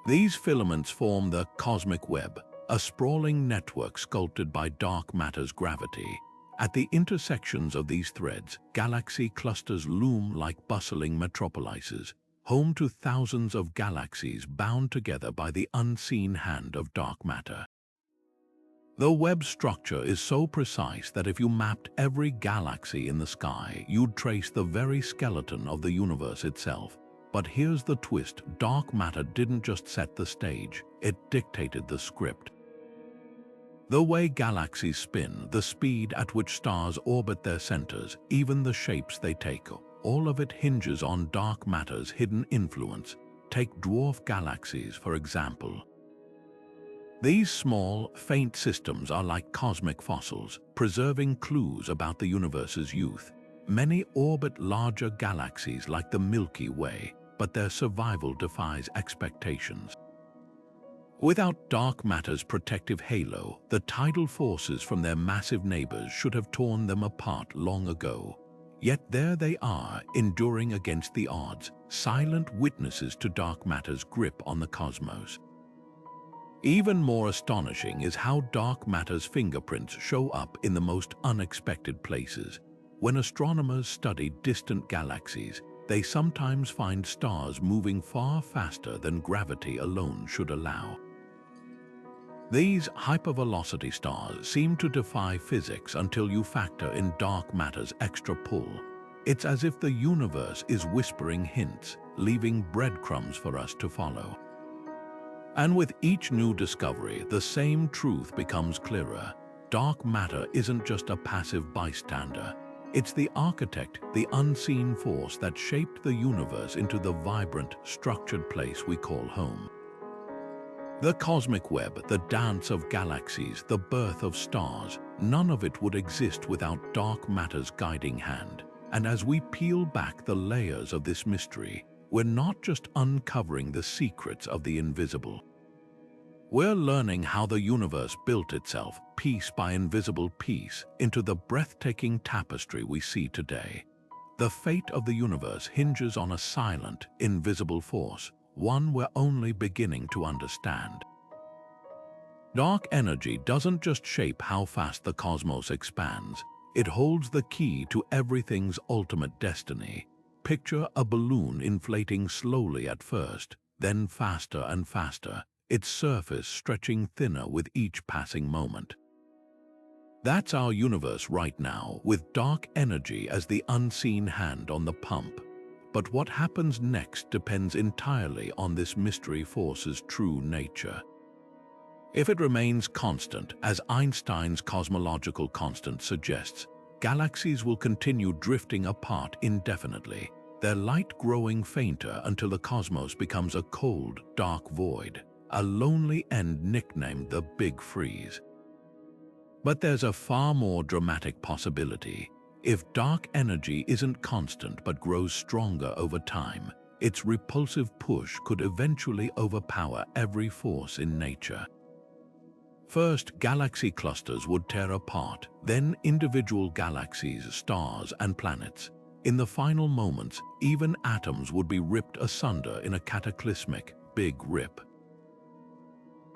S1: These filaments form the cosmic web, a sprawling network sculpted by dark matter's gravity. At the intersections of these threads, galaxy clusters loom like bustling metropolises, home to thousands of galaxies bound together by the unseen hand of dark matter. The web structure is so precise that if you mapped every galaxy in the sky, you'd trace the very skeleton of the universe itself. But here's the twist: dark matter didn't just set the stage, it dictated the script. The way galaxies spin, the speed at which stars orbit their centers, even the shapes they take, all of it hinges on dark matter's hidden influence. Take dwarf galaxies, for example. These small, faint systems are like cosmic fossils, preserving clues about the universe's youth. Many orbit larger galaxies like the Milky Way, but their survival defies expectations. Without dark matter's protective halo, the tidal forces from their massive neighbors should have torn them apart long ago. Yet there they are, enduring against the odds, silent witnesses to dark matter's grip on the cosmos. Even more astonishing is how dark matter's fingerprints show up in the most unexpected places. When astronomers study distant galaxies, they sometimes find stars moving far faster than gravity alone should allow. These hypervelocity stars seem to defy physics until you factor in dark matter's extra pull. It's as if the universe is whispering hints, leaving breadcrumbs for us to follow. And with each new discovery, the same truth becomes clearer. Dark matter isn't just a passive bystander. It's the architect, the unseen force that shaped the universe into the vibrant, structured place we call home. The cosmic web, the dance of galaxies, the birth of stars, none of it would exist without dark matter's guiding hand. And as we peel back the layers of this mystery, we're not just uncovering the secrets of the invisible. We're learning how the universe built itself, piece by invisible piece, into the breathtaking tapestry we see today. The fate of the universe hinges on a silent, invisible force, one we're only beginning to understand. Dark energy doesn't just shape how fast the cosmos expands, it holds the key to everything's ultimate destiny. Picture a balloon inflating slowly at first, then faster and faster, its surface stretching thinner with each passing moment. That's our universe right now, with dark energy as the unseen hand on the pump. But what happens next depends entirely on this mystery force's true nature. If it remains constant, as Einstein's cosmological constant suggests, galaxies will continue drifting apart indefinitely, their light growing fainter until the cosmos becomes a cold, dark void, a lonely end nicknamed the Big Freeze. But there's a far more dramatic possibility. If dark energy isn't constant but grows stronger over time, its repulsive push could eventually overpower every force in nature. First, galaxy clusters would tear apart, then individual galaxies, stars, and planets. In the final moments, even atoms would be ripped asunder in a cataclysmic Big Rip.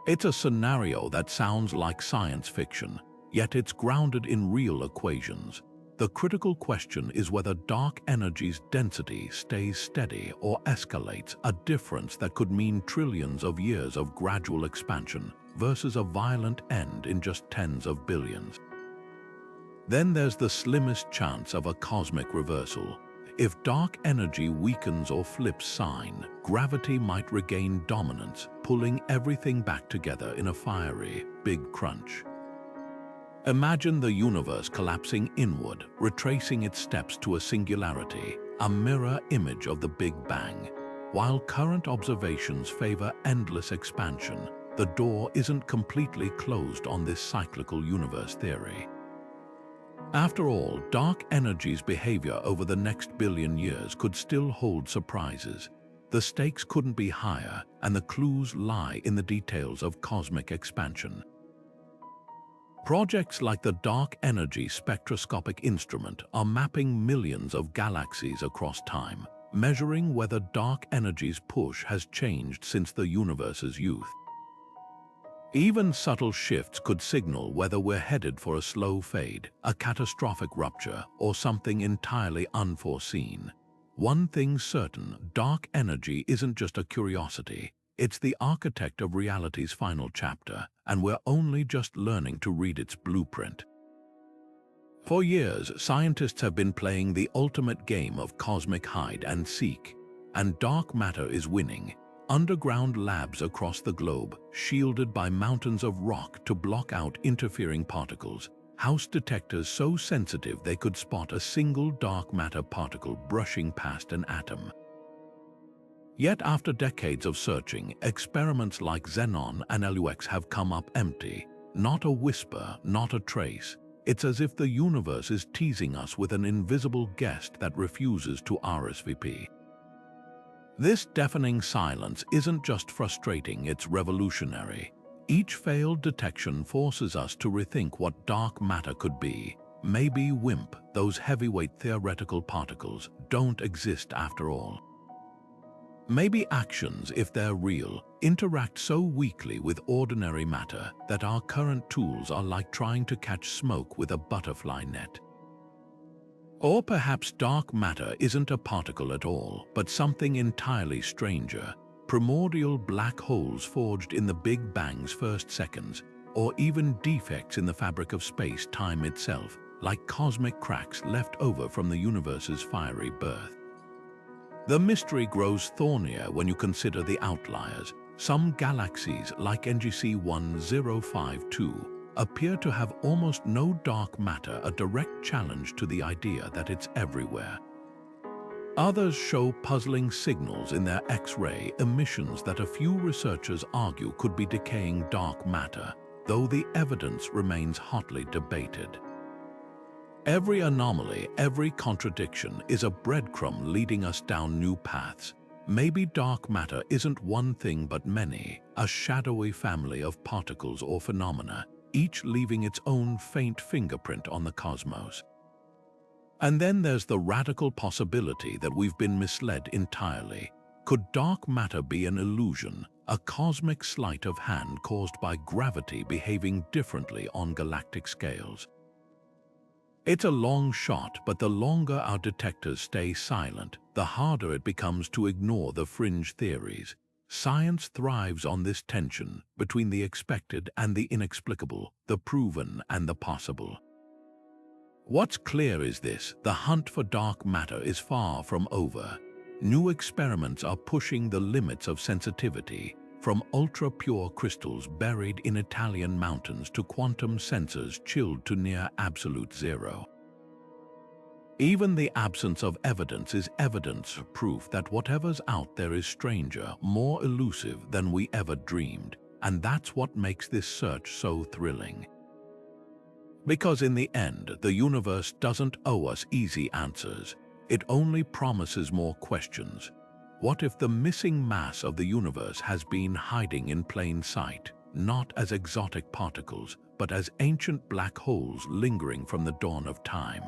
S1: It's a scenario that sounds like science fiction, yet it's grounded in real equations. The critical question is whether dark energy's density stays steady or escalates, a difference that could mean trillions of years of gradual expansion versus a violent end in just tens of billions. Then there's the slimmest chance of a cosmic reversal. If dark energy weakens or flips sign, gravity might regain dominance, pulling everything back together in a fiery, big crunch. Imagine the universe collapsing inward, retracing its steps to a singularity, a mirror image of the Big Bang. While current observations favor endless expansion, the door isn't completely closed on this cyclical universe theory. After all, dark energy's behavior over the next billion years could still hold surprises. The stakes couldn't be higher, and the clues lie in the details of cosmic expansion. Projects like the Dark Energy Spectroscopic Instrument are mapping millions of galaxies across time, measuring whether dark energy's push has changed since the universe's youth. Even subtle shifts could signal whether we're headed for a slow fade, a catastrophic rupture, or something entirely unforeseen. One thing's certain, dark energy isn't just a curiosity. It's the architect of reality's final chapter, and we're only just learning to read its blueprint. For years, scientists have been playing the ultimate game of cosmic hide and seek, and dark matter is winning. Underground labs across the globe, shielded by mountains of rock to block out interfering particles, house detectors so sensitive they could spot a single dark matter particle brushing past an atom. Yet after decades of searching, experiments like Xenon and LUX have come up empty. Not a whisper, not a trace. It's as if the universe is teasing us with an invisible guest that refuses to RSVP. This deafening silence isn't just frustrating, it's revolutionary. Each failed detection forces us to rethink what dark matter could be. Maybe WIMP, those heavyweight theoretical particles, don't exist after all. Maybe axions, if they're real, interact so weakly with ordinary matter that our current tools are like trying to catch smoke with a butterfly net. Or perhaps dark matter isn't a particle at all, but something entirely stranger. Primordial black holes forged in the Big Bang's first seconds, or even defects in the fabric of space-time itself, like cosmic cracks left over from the universe's fiery birth. The mystery grows thornier when you consider the outliers. Some galaxies, like NGC 1052, appear to have almost no dark matter, a direct challenge to the idea that it's everywhere. Others show puzzling signals in their X-ray emissions that a few researchers argue could be decaying dark matter, though the evidence remains hotly debated. Every anomaly, every contradiction is a breadcrumb leading us down new paths. Maybe dark matter isn't one thing but many, a shadowy family of particles or phenomena, each leaving its own faint fingerprint on the cosmos. And then there's the radical possibility that we've been misled entirely. Could dark matter be an illusion, a cosmic sleight of hand caused by gravity behaving differently on galactic scales. It's a long shot, but the longer our detectors stay silent, the harder it becomes to ignore the fringe theories. Science thrives on this tension between the expected and the inexplicable, the proven and the possible. What's clear is this: the hunt for dark matter is far from over. New experiments are pushing the limits of sensitivity, from ultra-pure crystals buried in Italian mountains to quantum sensors chilled to near absolute zero. Even the absence of evidence is evidence, proof that whatever's out there is stranger, more elusive than we ever dreamed, and that's what makes this search so thrilling. Because in the end, the universe doesn't owe us easy answers. It only promises more questions. What if the missing mass of the universe has been hiding in plain sight, not as exotic particles, but as ancient black holes lingering from the dawn of time?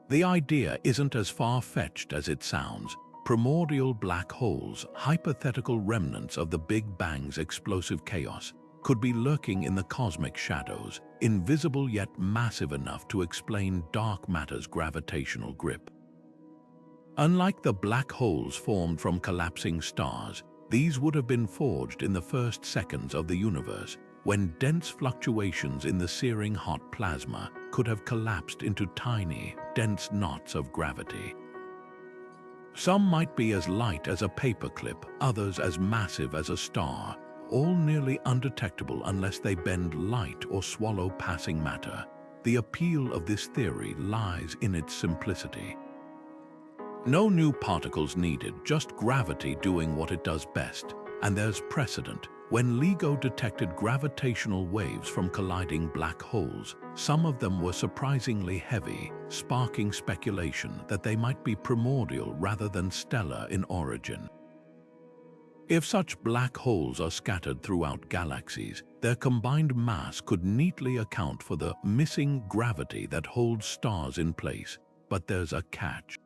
S1: The idea isn't as far-fetched as it sounds. Primordial black holes, hypothetical remnants of the Big Bang's explosive chaos, could be lurking in the cosmic shadows, invisible yet massive enough to explain dark matter's gravitational grip. Unlike the black holes formed from collapsing stars, these would have been forged in the first seconds of the universe, when dense fluctuations in the searing hot plasma could have collapsed into tiny, dense knots of gravity. Some might be as light as a paperclip, others as massive as a star, all nearly undetectable unless they bend light or swallow passing matter. The appeal of this theory lies in its simplicity. No new particles needed, just gravity doing what it does best. And there's precedent. When LIGO detected gravitational waves from colliding black holes, some of them were surprisingly heavy, sparking speculation that they might be primordial rather than stellar in origin. If such black holes are scattered throughout galaxies, their combined mass could neatly account for the missing gravity that holds stars in place. But there's a catch.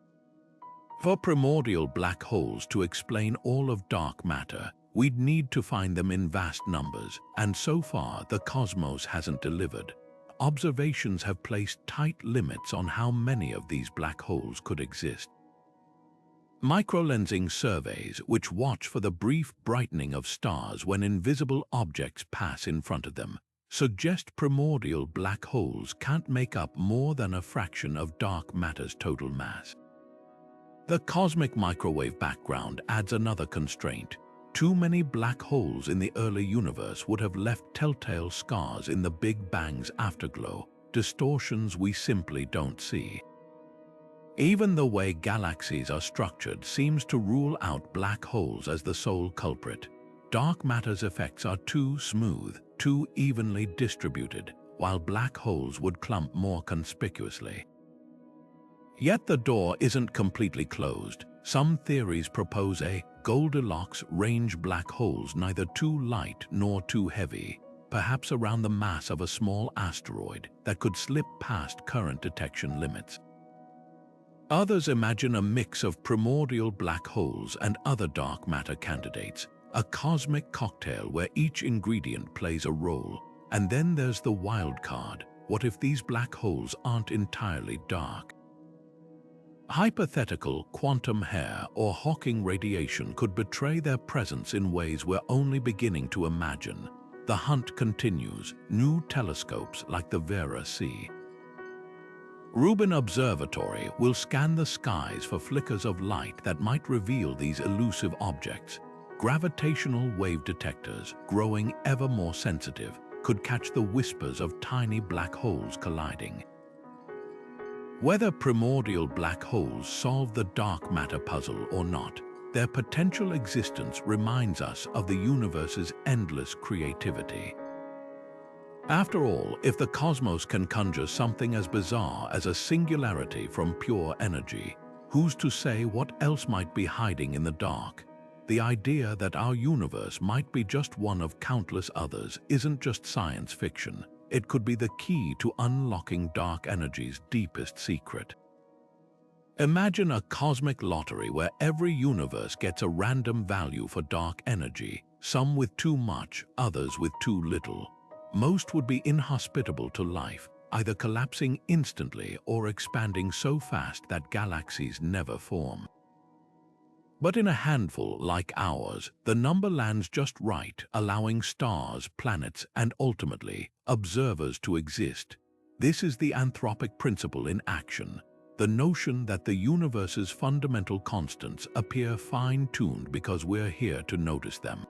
S1: For primordial black holes to explain all of dark matter, we'd need to find them in vast numbers, and so far the cosmos hasn't delivered. Observations have placed tight limits on how many of these black holes could exist. Microlensing surveys, which watch for the brief brightening of stars when invisible objects pass in front of them, suggest primordial black holes can't make up more than a fraction of dark matter's total mass. The cosmic microwave background adds another constraint. Too many black holes in the early universe would have left telltale scars in the Big Bang's afterglow, distortions we simply don't see. Even the way galaxies are structured seems to rule out black holes as the sole culprit. Dark matter's effects are too smooth, too evenly distributed, while black holes would clump more conspicuously. Yet the door isn't completely closed. Some theories propose a Goldilocks range black holes, neither too light nor too heavy, perhaps around the mass of a small asteroid that could slip past current detection limits. Others imagine a mix of primordial black holes and other dark matter candidates, a cosmic cocktail where each ingredient plays a role. And then there's the wild card: what if these black holes aren't entirely dark? Hypothetical quantum hair or Hawking radiation could betray their presence in ways we're only beginning to imagine. The hunt continues. New telescopes like the Vera see. Rubin Observatory will scan the skies for flickers of light that might reveal these elusive objects. Gravitational wave detectors, growing ever more sensitive, could catch the whispers of tiny black holes colliding. Whether primordial black holes solve the dark matter puzzle or not, their potential existence reminds us of the universe's endless creativity. After all, if the cosmos can conjure something as bizarre as a singularity from pure energy, who's to say what else might be hiding in the dark? The idea that our universe might be just one of countless others isn't just science fiction. It could be the key to unlocking dark energy's deepest secret. Imagine a cosmic lottery where every universe gets a random value for dark energy, some with too much, others with too little. Most would be inhospitable to life, either collapsing instantly or expanding so fast that galaxies never form. But in a handful like ours, the number lands just right, allowing stars, planets, and ultimately, observers to exist. This is the anthropic principle in action, the notion that the universe's fundamental constants appear fine-tuned because we're here to notice them.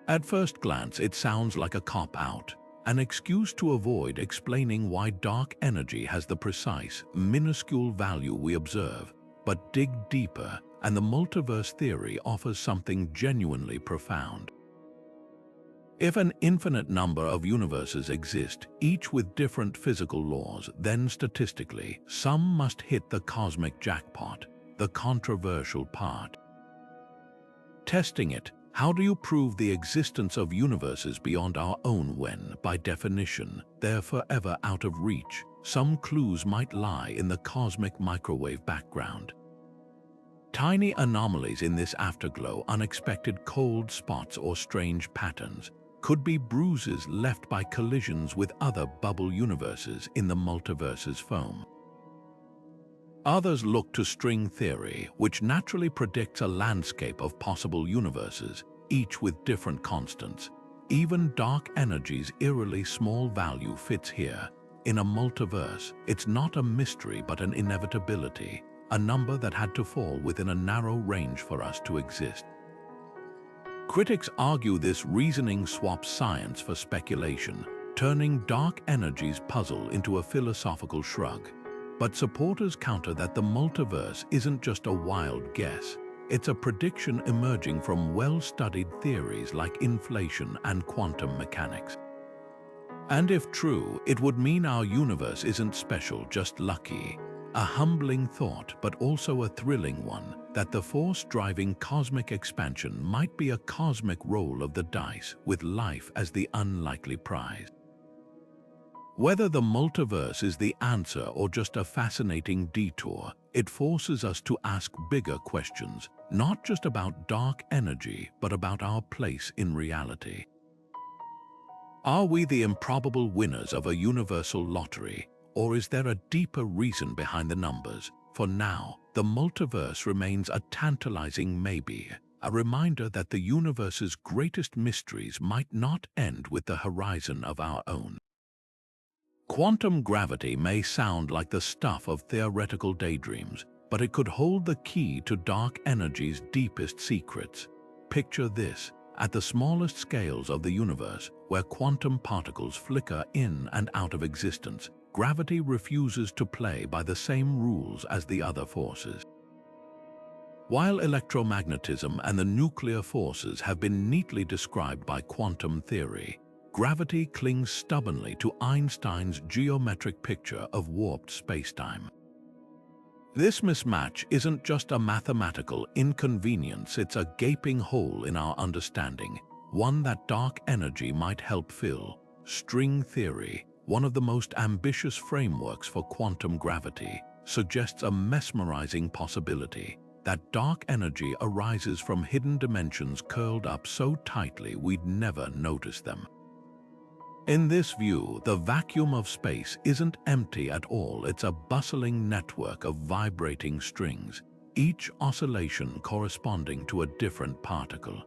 S1: At first glance, it sounds like a cop-out, an excuse to avoid explaining why dark energy has the precise, minuscule value we observe. But dig deeper, and the multiverse theory offers something genuinely profound. If an infinite number of universes exist, each with different physical laws, then statistically, some must hit the cosmic jackpot, the controversial part. Testing it, how do you prove the existence of universes beyond our own when, by definition, they're forever out of reach? Some clues might lie in the cosmic microwave background. Tiny anomalies in this afterglow, unexpected cold spots or strange patterns, could be bruises left by collisions with other bubble universes in the multiverse's foam. Others look to string theory, which naturally predicts a landscape of possible universes, each with different constants. Even dark energy's eerily small value fits here. In a multiverse, it's not a mystery but an inevitability, a number that had to fall within a narrow range for us to exist. Critics argue this reasoning swaps science for speculation, turning dark energy's puzzle into a philosophical shrug. But supporters counter that the multiverse isn't just a wild guess. It's a prediction emerging from well-studied theories like inflation and quantum mechanics. And if true, it would mean our universe isn't special, just lucky. A humbling thought, but also a thrilling one, that the force driving cosmic expansion might be a cosmic roll of the dice, with life as the unlikely prize. Whether the multiverse is the answer or just a fascinating detour, it forces us to ask bigger questions, not just about dark energy, but about our place in reality. Are we the improbable winners of a universal lottery? Or is there a deeper reason behind the numbers? For now, the multiverse remains a tantalizing maybe, a reminder that the universe's greatest mysteries might not end with the horizon of our own. Quantum gravity may sound like the stuff of theoretical daydreams, but it could hold the key to dark energy's deepest secrets. Picture this: at the smallest scales of the universe, where quantum particles flicker in and out of existence, gravity refuses to play by the same rules as the other forces. While electromagnetism and the nuclear forces have been neatly described by quantum theory, gravity clings stubbornly to Einstein's geometric picture of warped spacetime. This mismatch isn't just a mathematical inconvenience, it's a gaping hole in our understanding, one that dark energy might help fill. String theory, one of the most ambitious frameworks for quantum gravity, suggests a mesmerizing possibility that dark energy arises from hidden dimensions curled up so tightly we'd never notice them. In this view, the vacuum of space isn't empty at all, it's a bustling network of vibrating strings, each oscillation corresponding to a different particle.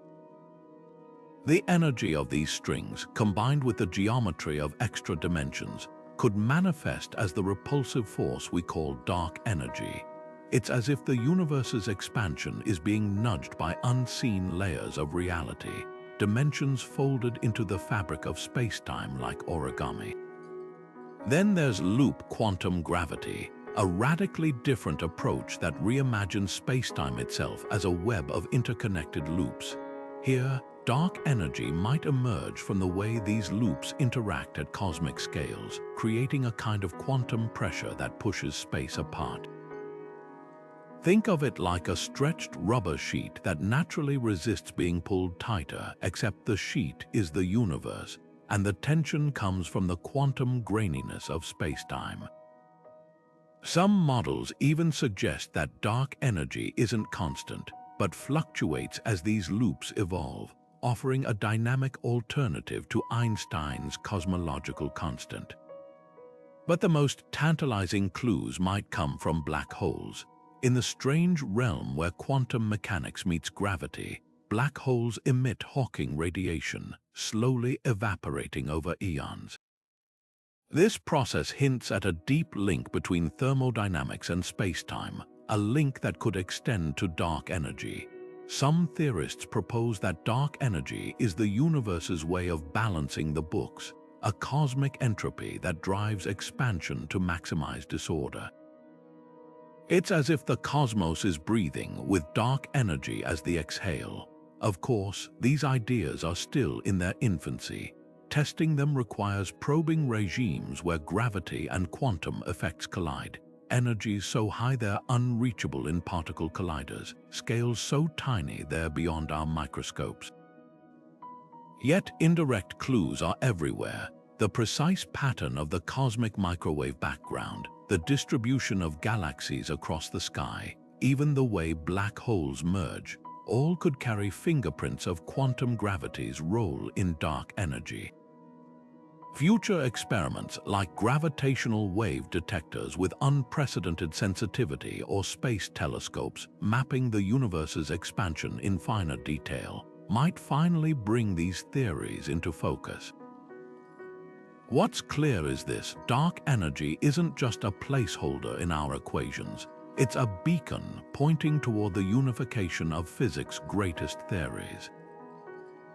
S1: The energy of these strings, combined with the geometry of extra dimensions, could manifest as the repulsive force we call dark energy. It's as if the universe's expansion is being nudged by unseen layers of reality, dimensions folded into the fabric of space-time like origami. Then there's loop quantum gravity, a radically different approach that reimagines space-time itself as a web of interconnected loops. Here, dark energy might emerge from the way these loops interact at cosmic scales, creating a kind of quantum pressure that pushes space apart. Think of it like a stretched rubber sheet that naturally resists being pulled tighter, except the sheet is the universe, and the tension comes from the quantum graininess of spacetime. Some models even suggest that dark energy isn't constant, but fluctuates as these loops evolve, offering a dynamic alternative to Einstein's cosmological constant. But the most tantalizing clues might come from black holes. In the strange realm where quantum mechanics meets gravity, black holes emit Hawking radiation, slowly evaporating over eons. This process hints at a deep link between thermodynamics and spacetime, a link that could extend to dark energy. Some theorists propose that dark energy is the universe's way of balancing the books, a cosmic entropy that drives expansion to maximize disorder. It's as if the cosmos is breathing, with dark energy as the exhale. Of course, these ideas are still in their infancy. Testing them requires probing regimes where gravity and quantum effects collide. Energies so high they're unreachable in particle colliders, scales so tiny they're beyond our microscopes. Yet indirect clues are everywhere. The precise pattern of the cosmic microwave background, the distribution of galaxies across the sky, even the way black holes merge, all could carry fingerprints of quantum gravity's role in dark energy. Future experiments like gravitational wave detectors with unprecedented sensitivity or space telescopes mapping the universe's expansion in finer detail might finally bring these theories into focus. What's clear is this: dark energy isn't just a placeholder in our equations. It's a beacon pointing toward the unification of physics' greatest theories.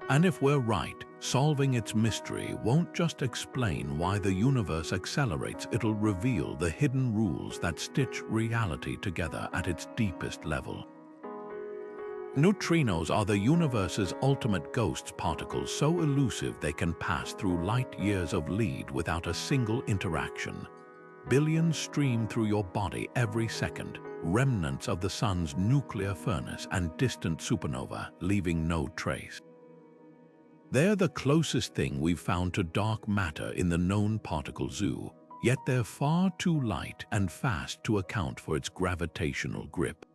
S1: And if we're right, solving its mystery won't just explain why the universe accelerates, it'll reveal the hidden rules that stitch reality together at its deepest level. Neutrinos are the universe's ultimate ghost particles, so elusive they can pass through light years of lead without a single interaction. Billions stream through your body every second, remnants of the sun's nuclear furnace and distant supernova, leaving no trace. They're the closest thing we've found to dark matter in the known particle zoo, yet they're far too light and fast to account for its gravitational grip.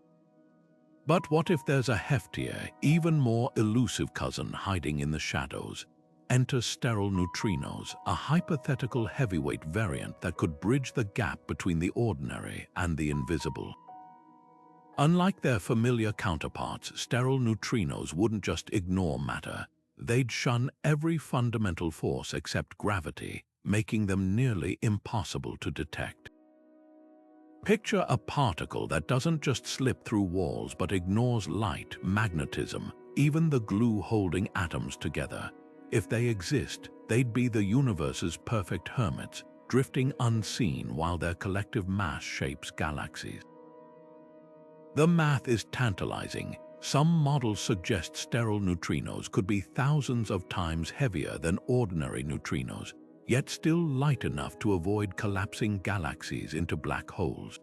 S1: But what if there's a heftier, even more elusive cousin hiding in the shadows? Enter sterile neutrinos, a hypothetical heavyweight variant that could bridge the gap between the ordinary and the invisible. Unlike their familiar counterparts, sterile neutrinos wouldn't just ignore matter. They'd shun every fundamental force except gravity, making them nearly impossible to detect. Picture a particle that doesn't just slip through walls but ignores light, magnetism, even the glue holding atoms together. If they exist, they'd be the universe's perfect hermits, drifting unseen while their collective mass shapes galaxies. The math is tantalizing. Some models suggest sterile neutrinos could be thousands of times heavier than ordinary neutrinos, yet still light enough to avoid collapsing galaxies into black holes.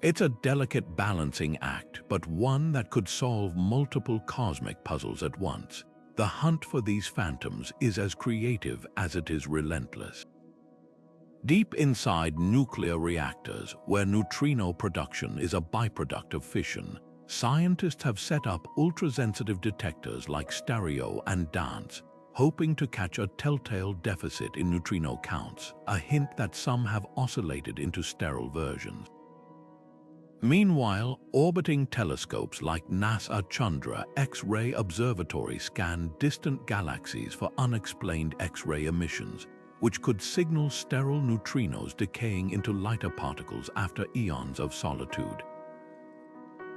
S1: It's a delicate balancing act, but one that could solve multiple cosmic puzzles at once. The hunt for these phantoms is as creative as it is relentless. Deep inside nuclear reactors, where neutrino production is a byproduct of fission, scientists have set up ultrasensitive detectors like stereo and dance, hoping to catch a telltale deficit in neutrino counts, a hint that some have oscillated into sterile versions. Meanwhile, orbiting telescopes like NASA Chandra X-ray Observatory scan distant galaxies for unexplained X-ray emissions, which could signal sterile neutrinos decaying into lighter particles after eons of solitude.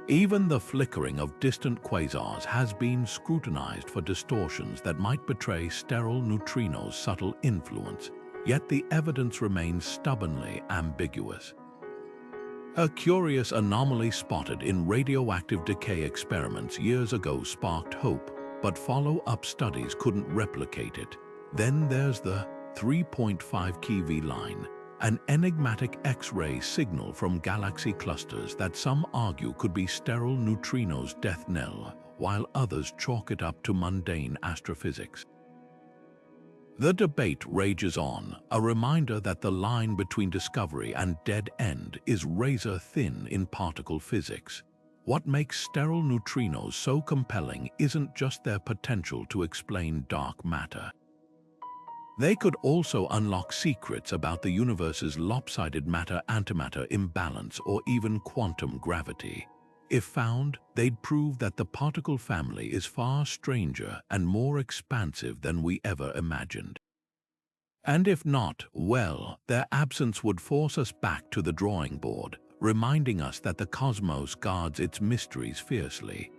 S1: Even the flickering of distant quasars has been scrutinized for distortions that might betray sterile neutrinos' subtle influence, yet the evidence remains stubbornly ambiguous. A curious anomaly spotted in radioactive decay experiments years ago sparked hope, but follow-up studies couldn't replicate it. Then there's the 3.5 keV line, an enigmatic X-ray signal from galaxy clusters that some argue could be sterile neutrinos' death knell, while others chalk it up to mundane astrophysics. The debate rages on, a reminder that the line between discovery and dead end is razor thin in particle physics. What makes sterile neutrinos so compelling isn't just their potential to explain dark matter. They could also unlock secrets about the universe's lopsided matter-antimatter imbalance or even quantum gravity. If found, they'd prove that the particle family is far stranger and more expansive than we ever imagined. And if not, well, their absence would force us back to the drawing board, reminding us that the cosmos guards its mysteries fiercely.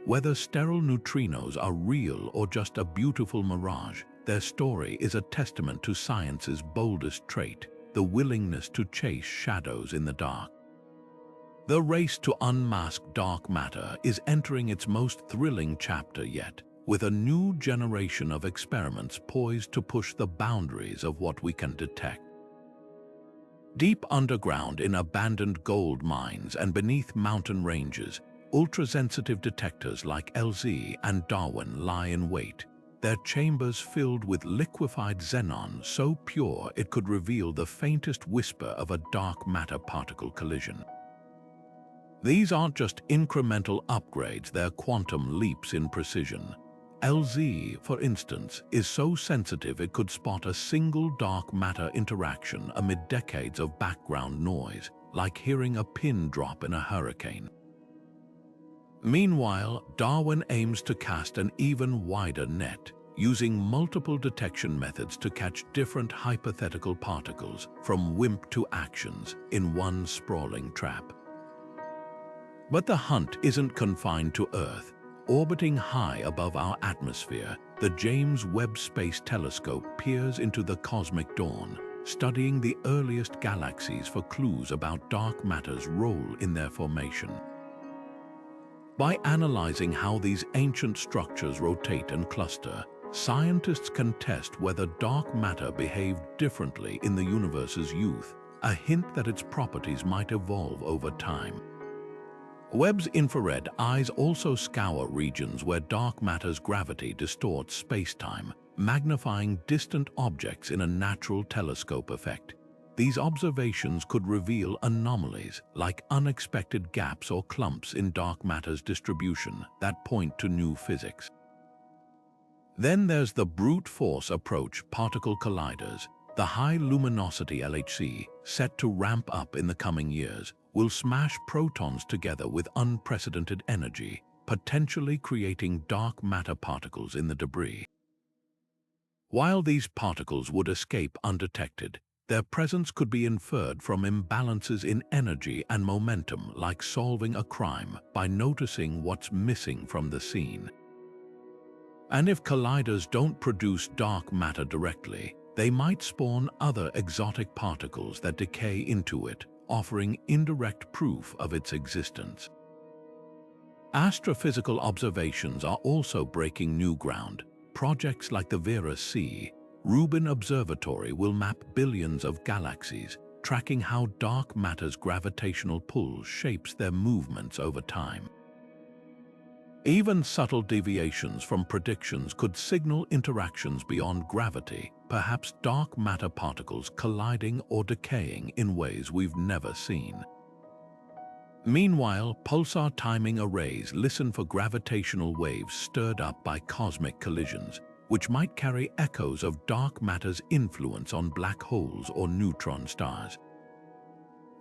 S1: Whether sterile neutrinos are real or just a beautiful mirage, their story is a testament to science's boldest trait, the willingness to chase shadows in the dark. The race to unmask dark matter is entering its most thrilling chapter yet, with a new generation of experiments poised to push the boundaries of what we can detect. Deep underground in abandoned gold mines and beneath mountain ranges, ultrasensitive detectors like LZ and Darwin lie in wait, their chambers filled with liquefied xenon so pure it could reveal the faintest whisper of a dark matter particle collision. These aren't just incremental upgrades, they're quantum leaps in precision. LZ, for instance, is so sensitive it could spot a single dark matter interaction amid decades of background noise, like hearing a pin drop in a hurricane. Meanwhile, Darwin aims to cast an even wider net, using multiple detection methods to catch different hypothetical particles, from WIMP to axions, in one sprawling trap. But the hunt isn't confined to Earth. Orbiting high above our atmosphere, the James Webb Space Telescope peers into the cosmic dawn, studying the earliest galaxies for clues about dark matter's role in their formation. By analyzing how these ancient structures rotate and cluster, scientists can test whether dark matter behaved differently in the universe's youth, a hint that its properties might evolve over time. Webb's infrared eyes also scour regions where dark matter's gravity distorts space-time, magnifying distant objects in a natural telescope effect. These observations could reveal anomalies, like unexpected gaps or clumps in dark matter's distribution, that point to new physics. Then there's the brute force approach, particle colliders. The high luminosity LHC, set to ramp up in the coming years, will smash protons together with unprecedented energy, potentially creating dark matter particles in the debris. While these particles would escape undetected, their presence could be inferred from imbalances in energy and momentum, like solving a crime by noticing what's missing from the scene. And if colliders don't produce dark matter directly, they might spawn other exotic particles that decay into it, offering indirect proof of its existence. Astrophysical observations are also breaking new ground. Projects like the Vera Rubin Observatory will map billions of galaxies, tracking how dark matter's gravitational pull shapes their movements over time. Even subtle deviations from predictions could signal interactions beyond gravity, perhaps dark matter particles colliding or decaying in ways we've never seen. Meanwhile, pulsar timing arrays listen for gravitational waves stirred up by cosmic collisions, which might carry echoes of dark matter's influence on black holes or neutron stars.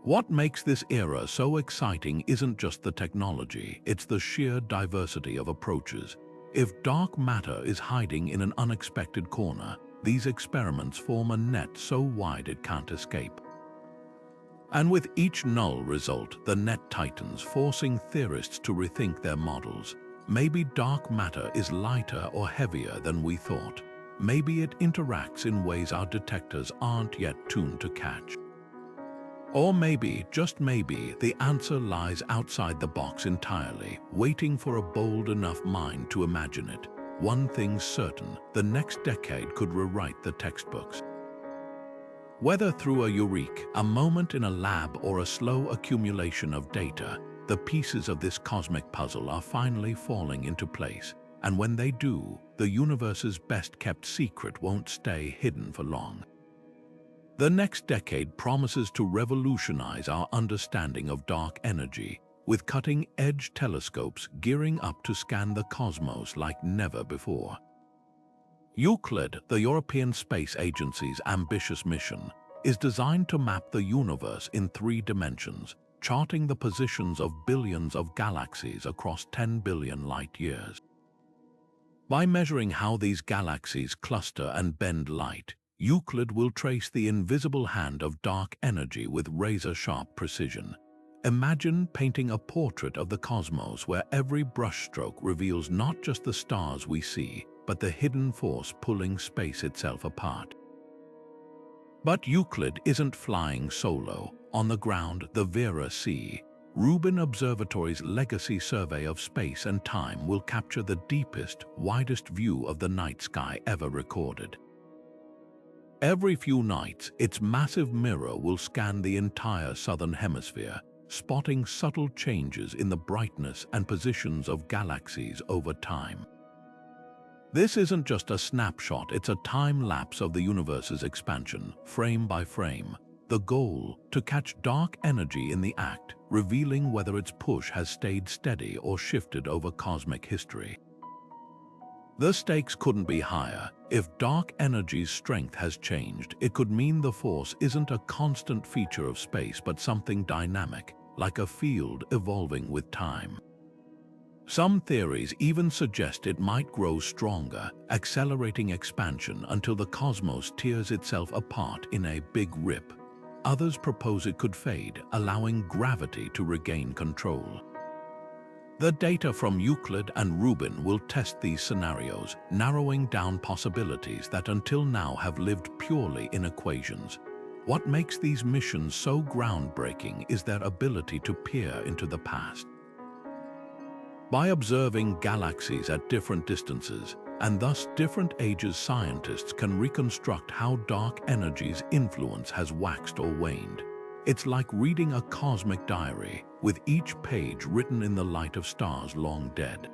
S1: What makes this era so exciting isn't just the technology, it's the sheer diversity of approaches. If dark matter is hiding in an unexpected corner, these experiments form a net so wide it can't escape. And with each null result, the net tightens, forcing theorists to rethink their models. Maybe dark matter is lighter or heavier than we thought. Maybe it interacts in ways our detectors aren't yet tuned to catch. Or maybe, just maybe, the answer lies outside the box entirely, waiting for a bold enough mind to imagine it. One thing's certain, the next decade could rewrite the textbooks. Whether through a eureka, a moment in a lab, or a slow accumulation of data, the pieces of this cosmic puzzle are finally falling into place. and when they do, the universe's best-kept secret won't stay hidden for long. The next decade promises to revolutionize our understanding of dark energy, with cutting-edge telescopes gearing up to scan the cosmos like never before. Euclid, the European Space Agency's ambitious mission, is designed to map the universe in 3 dimensions, charting the positions of billions of galaxies across 10 billion light-years. By measuring how these galaxies cluster and bend light, Euclid will trace the invisible hand of dark energy with razor-sharp precision. Imagine painting a portrait of the cosmos where every brushstroke reveals not just the stars we see, but the hidden force pulling space itself apart. But Euclid isn't flying solo. On the ground, the Vera sea, Rubin Observatory's legacy survey of space and time will capture the deepest, widest view of the night sky ever recorded. Every few nights, its massive mirror will scan the entire southern hemisphere, spotting subtle changes in the brightness and positions of galaxies over time. This isn't just a snapshot, it's a time-lapse of the universe's expansion, frame by frame. The goal, to catch dark energy in the act, revealing whether its push has stayed steady or shifted over cosmic history. The stakes couldn't be higher. If dark energy's strength has changed, it could mean the force isn't a constant feature of space but something dynamic, like a field evolving with time. Some theories even suggest it might grow stronger, accelerating expansion until the cosmos tears itself apart in a big rip. Others propose it could fade, allowing gravity to regain control. The data from Euclid and Rubin will test these scenarios, narrowing down possibilities that until now have lived purely in equations. What makes these missions so groundbreaking is their ability to peer into the past. By observing galaxies at different distances, and thus different ages, scientists can reconstruct how dark energy's influence has waxed or waned. It's like reading a cosmic diary, with each page written in the light of stars long dead.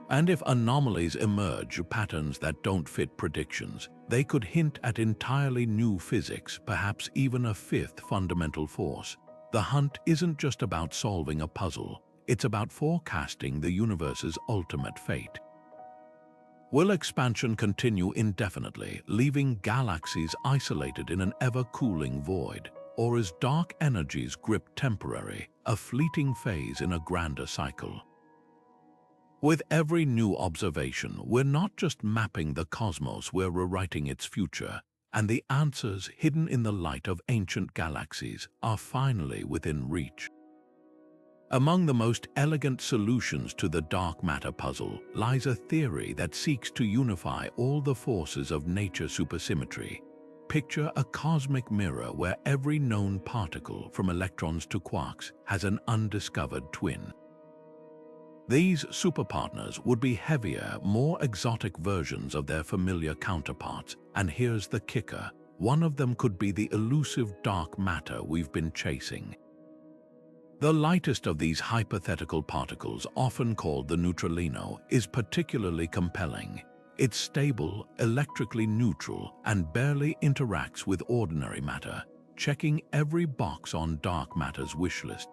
S1: And if anomalies emerge, patterns that don't fit predictions, they could hint at entirely new physics, perhaps even a fifth fundamental force. The hunt isn't just about solving a puzzle, it's about forecasting the universe's ultimate fate. Will expansion continue indefinitely, leaving galaxies isolated in an ever-cooling void? Or is dark energy's grip temporary, a fleeting phase in a grander cycle? With every new observation, we're not just mapping the cosmos, we're rewriting its future, and the answers hidden in the light of ancient galaxies are finally within reach. Among the most elegant solutions to the dark matter puzzle lies a theory that seeks to unify all the forces of nature's supersymmetry. Picture a cosmic mirror where every known particle, from electrons to quarks, has an undiscovered twin. These superpartners would be heavier, more exotic versions of their familiar counterparts, and here's the kicker: one of them could be the elusive dark matter we've been chasing. The lightest of these hypothetical particles, often called the neutralino, is particularly compelling. It's stable, electrically neutral, and barely interacts with ordinary matter, checking every box on dark matter's wish list.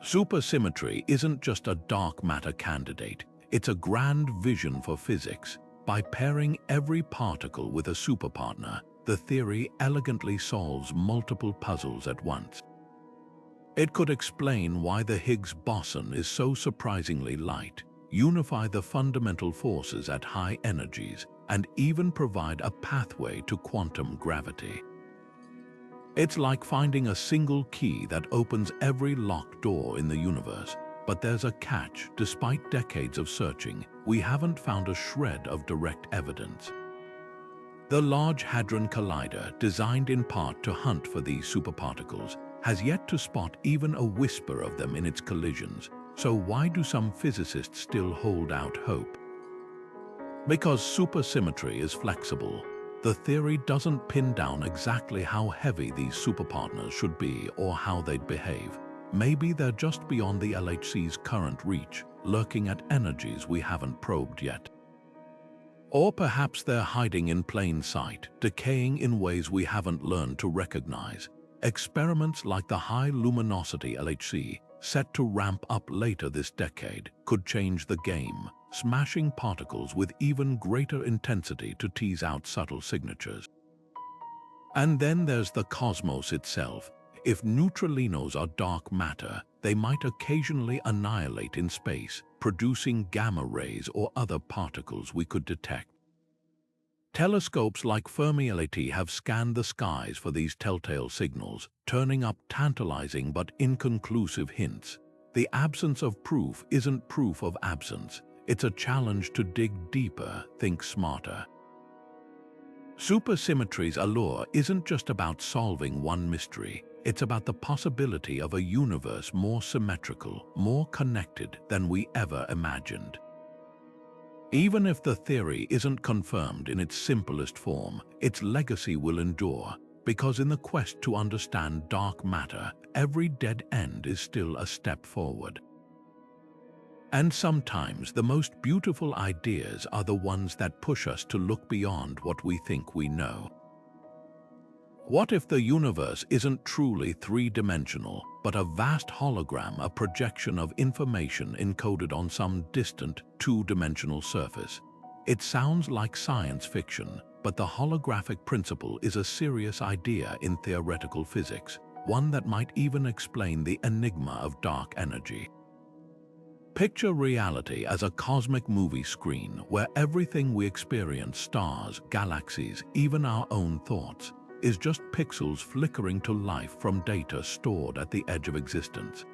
S1: Supersymmetry isn't just a dark matter candidate, it's a grand vision for physics. By pairing every particle with a superpartner, the theory elegantly solves multiple puzzles at once. It could explain why the Higgs boson is so surprisingly light, unify the fundamental forces at high energies, and even provide a pathway to quantum gravity. It's like finding a single key that opens every locked door in the universe. But there's a catch: despite decades of searching, we haven't found a shred of direct evidence. The Large Hadron Collider, designed in part to hunt for these superparticles, has yet to spot even a whisper of them in its collisions. So why do some physicists still hold out hope? Because supersymmetry is flexible. The theory doesn't pin down exactly how heavy these superpartners should be or how they'd behave. Maybe they're just beyond the LHC's current reach, lurking at energies we haven't probed yet. Or perhaps they're hiding in plain sight, decaying in ways we haven't learned to recognize. Experiments like the high-luminosity LHC, set to ramp up later this decade, could change the game, smashing particles with even greater intensity to tease out subtle signatures. And then there's the cosmos itself. If neutralinos are dark matter, they might occasionally annihilate in space, producing gamma rays or other particles we could detect. Telescopes like Fermi-LAT have scanned the skies for these telltale signals, turning up tantalizing but inconclusive hints. The absence of proof isn't proof of absence. It's a challenge to dig deeper, think smarter. Supersymmetry's allure isn't just about solving one mystery. It's about the possibility of a universe more symmetrical, more connected than we ever imagined. Even if the theory isn't confirmed in its simplest form, its legacy will endure, because in the quest to understand dark matter, every dead end is still a step forward. And sometimes the most beautiful ideas are the ones that push us to look beyond what we think we know. What if the universe isn't truly three-dimensional, but a vast hologram, a projection of information encoded on some distant, two-dimensional surface? It sounds like science fiction, but the holographic principle is a serious idea in theoretical physics, one that might even explain the enigma of dark energy. Picture reality as a cosmic movie screen where everything we experience, stars, galaxies, even our own thoughts, is just pixels flickering to life from data stored at the edge of existence.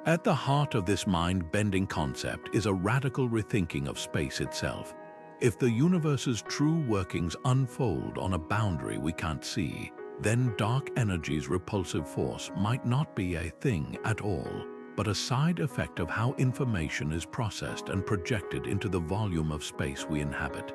S1: At the heart of this mind-bending concept is a radical rethinking of space itself. If the universe's true workings unfold on a boundary we can't see, then dark energy's repulsive force might not be a thing at all, but a side effect of how information is processed and projected into the volume of space we inhabit.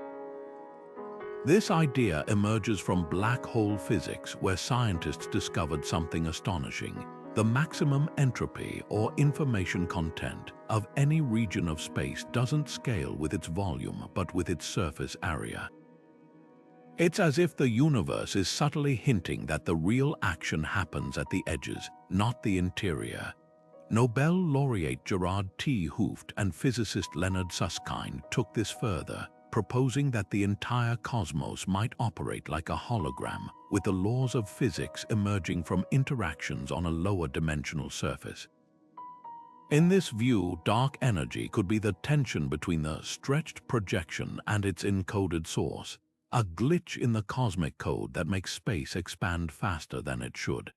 S1: This idea emerges from black hole physics, where scientists discovered something astonishing. The maximum entropy, or information content, of any region of space doesn't scale with its volume, but with its surface area. It's as if the universe is subtly hinting that the real action happens at the edges, not the interior. Nobel laureate Gerard T. Hooft and physicist Leonard Susskind took this further, proposing that the entire cosmos might operate like a hologram, with the laws of physics emerging from interactions on a lower dimensional surface. In this view, dark energy could be the tension between the stretched projection and its encoded source, a glitch in the cosmic code that makes space expand faster than it should.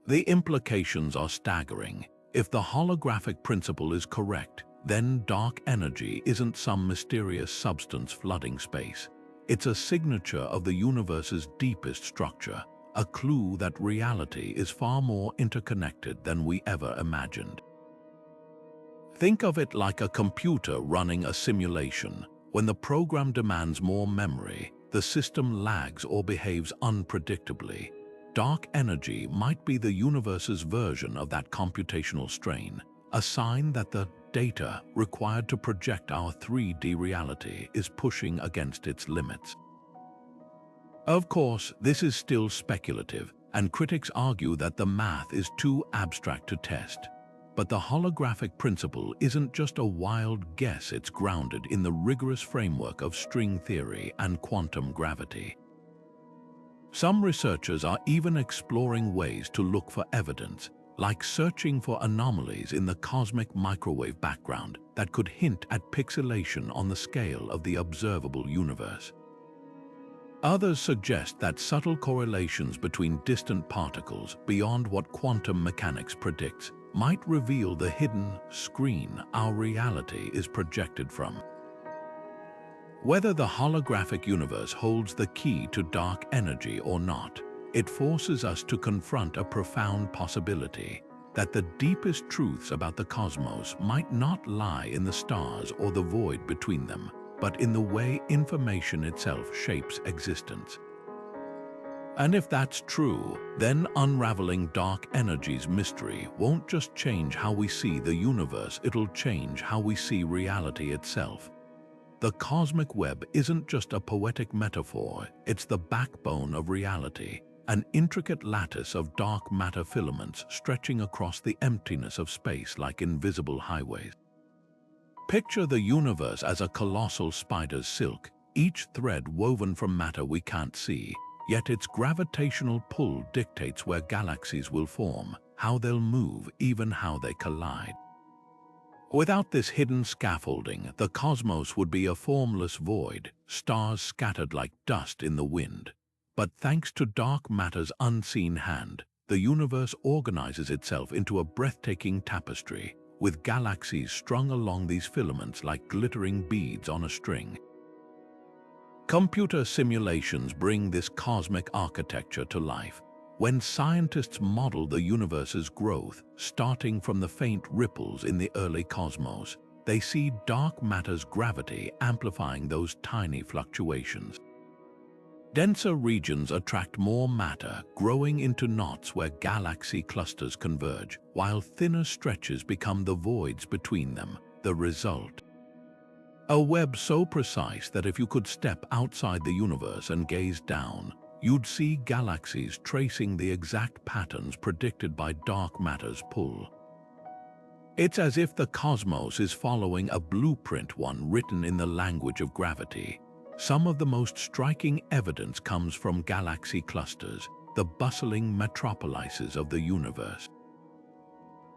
S1: The implications are staggering. If the holographic principle is correct, then dark energy isn't some mysterious substance flooding space. It's a signature of the universe's deepest structure, a clue that reality is far more interconnected than we ever imagined. Think of it like a computer running a simulation. When the program demands more memory, the system lags or behaves unpredictably. Dark energy might be the universe's version of that computational strain, a sign that the data required to project our 3D reality is pushing against its limits. Of course, this is still speculative, and critics argue that the math is too abstract to test. But the holographic principle isn't just a wild guess, it's grounded in the rigorous framework of string theory and quantum gravity. Some researchers are even exploring ways to look for evidence, like searching for anomalies in the cosmic microwave background that could hint at pixelation on the scale of the observable universe. Others suggest that subtle correlations between distant particles beyond what quantum mechanics predicts might reveal the hidden screen our reality is projected from. Whether the holographic universe holds the key to dark energy or not, it forces us to confront a profound possibility that the deepest truths about the cosmos might not lie in the stars or the void between them, but in the way information itself shapes existence. And if that's true, then unraveling dark energy's mystery won't just change how we see the universe, it'll change how we see reality itself. The cosmic web isn't just a poetic metaphor, it's the backbone of reality, an intricate lattice of dark matter filaments stretching across the emptiness of space like invisible highways. Picture the universe as a colossal spider's silk, each thread woven from matter we can't see, yet its gravitational pull dictates where galaxies will form, how they'll move, even how they collide. Without this hidden scaffolding, the cosmos would be a formless void, stars scattered like dust in the wind. But thanks to dark matter's unseen hand, the universe organizes itself into a breathtaking tapestry, with galaxies strung along these filaments like glittering beads on a string. Computer simulations bring this cosmic architecture to life. When scientists model the universe's growth, starting from the faint ripples in the early cosmos, they see dark matter's gravity amplifying those tiny fluctuations. Denser regions attract more matter, growing into knots where galaxy clusters converge, while thinner stretches become the voids between them. The result: a web so precise that if you could step outside the universe and gaze down, you'd see galaxies tracing the exact patterns predicted by dark matter's pull. It's as if the cosmos is following a blueprint, one written in the language of gravity. Some of the most striking evidence comes from galaxy clusters, the bustling metropolises of the universe.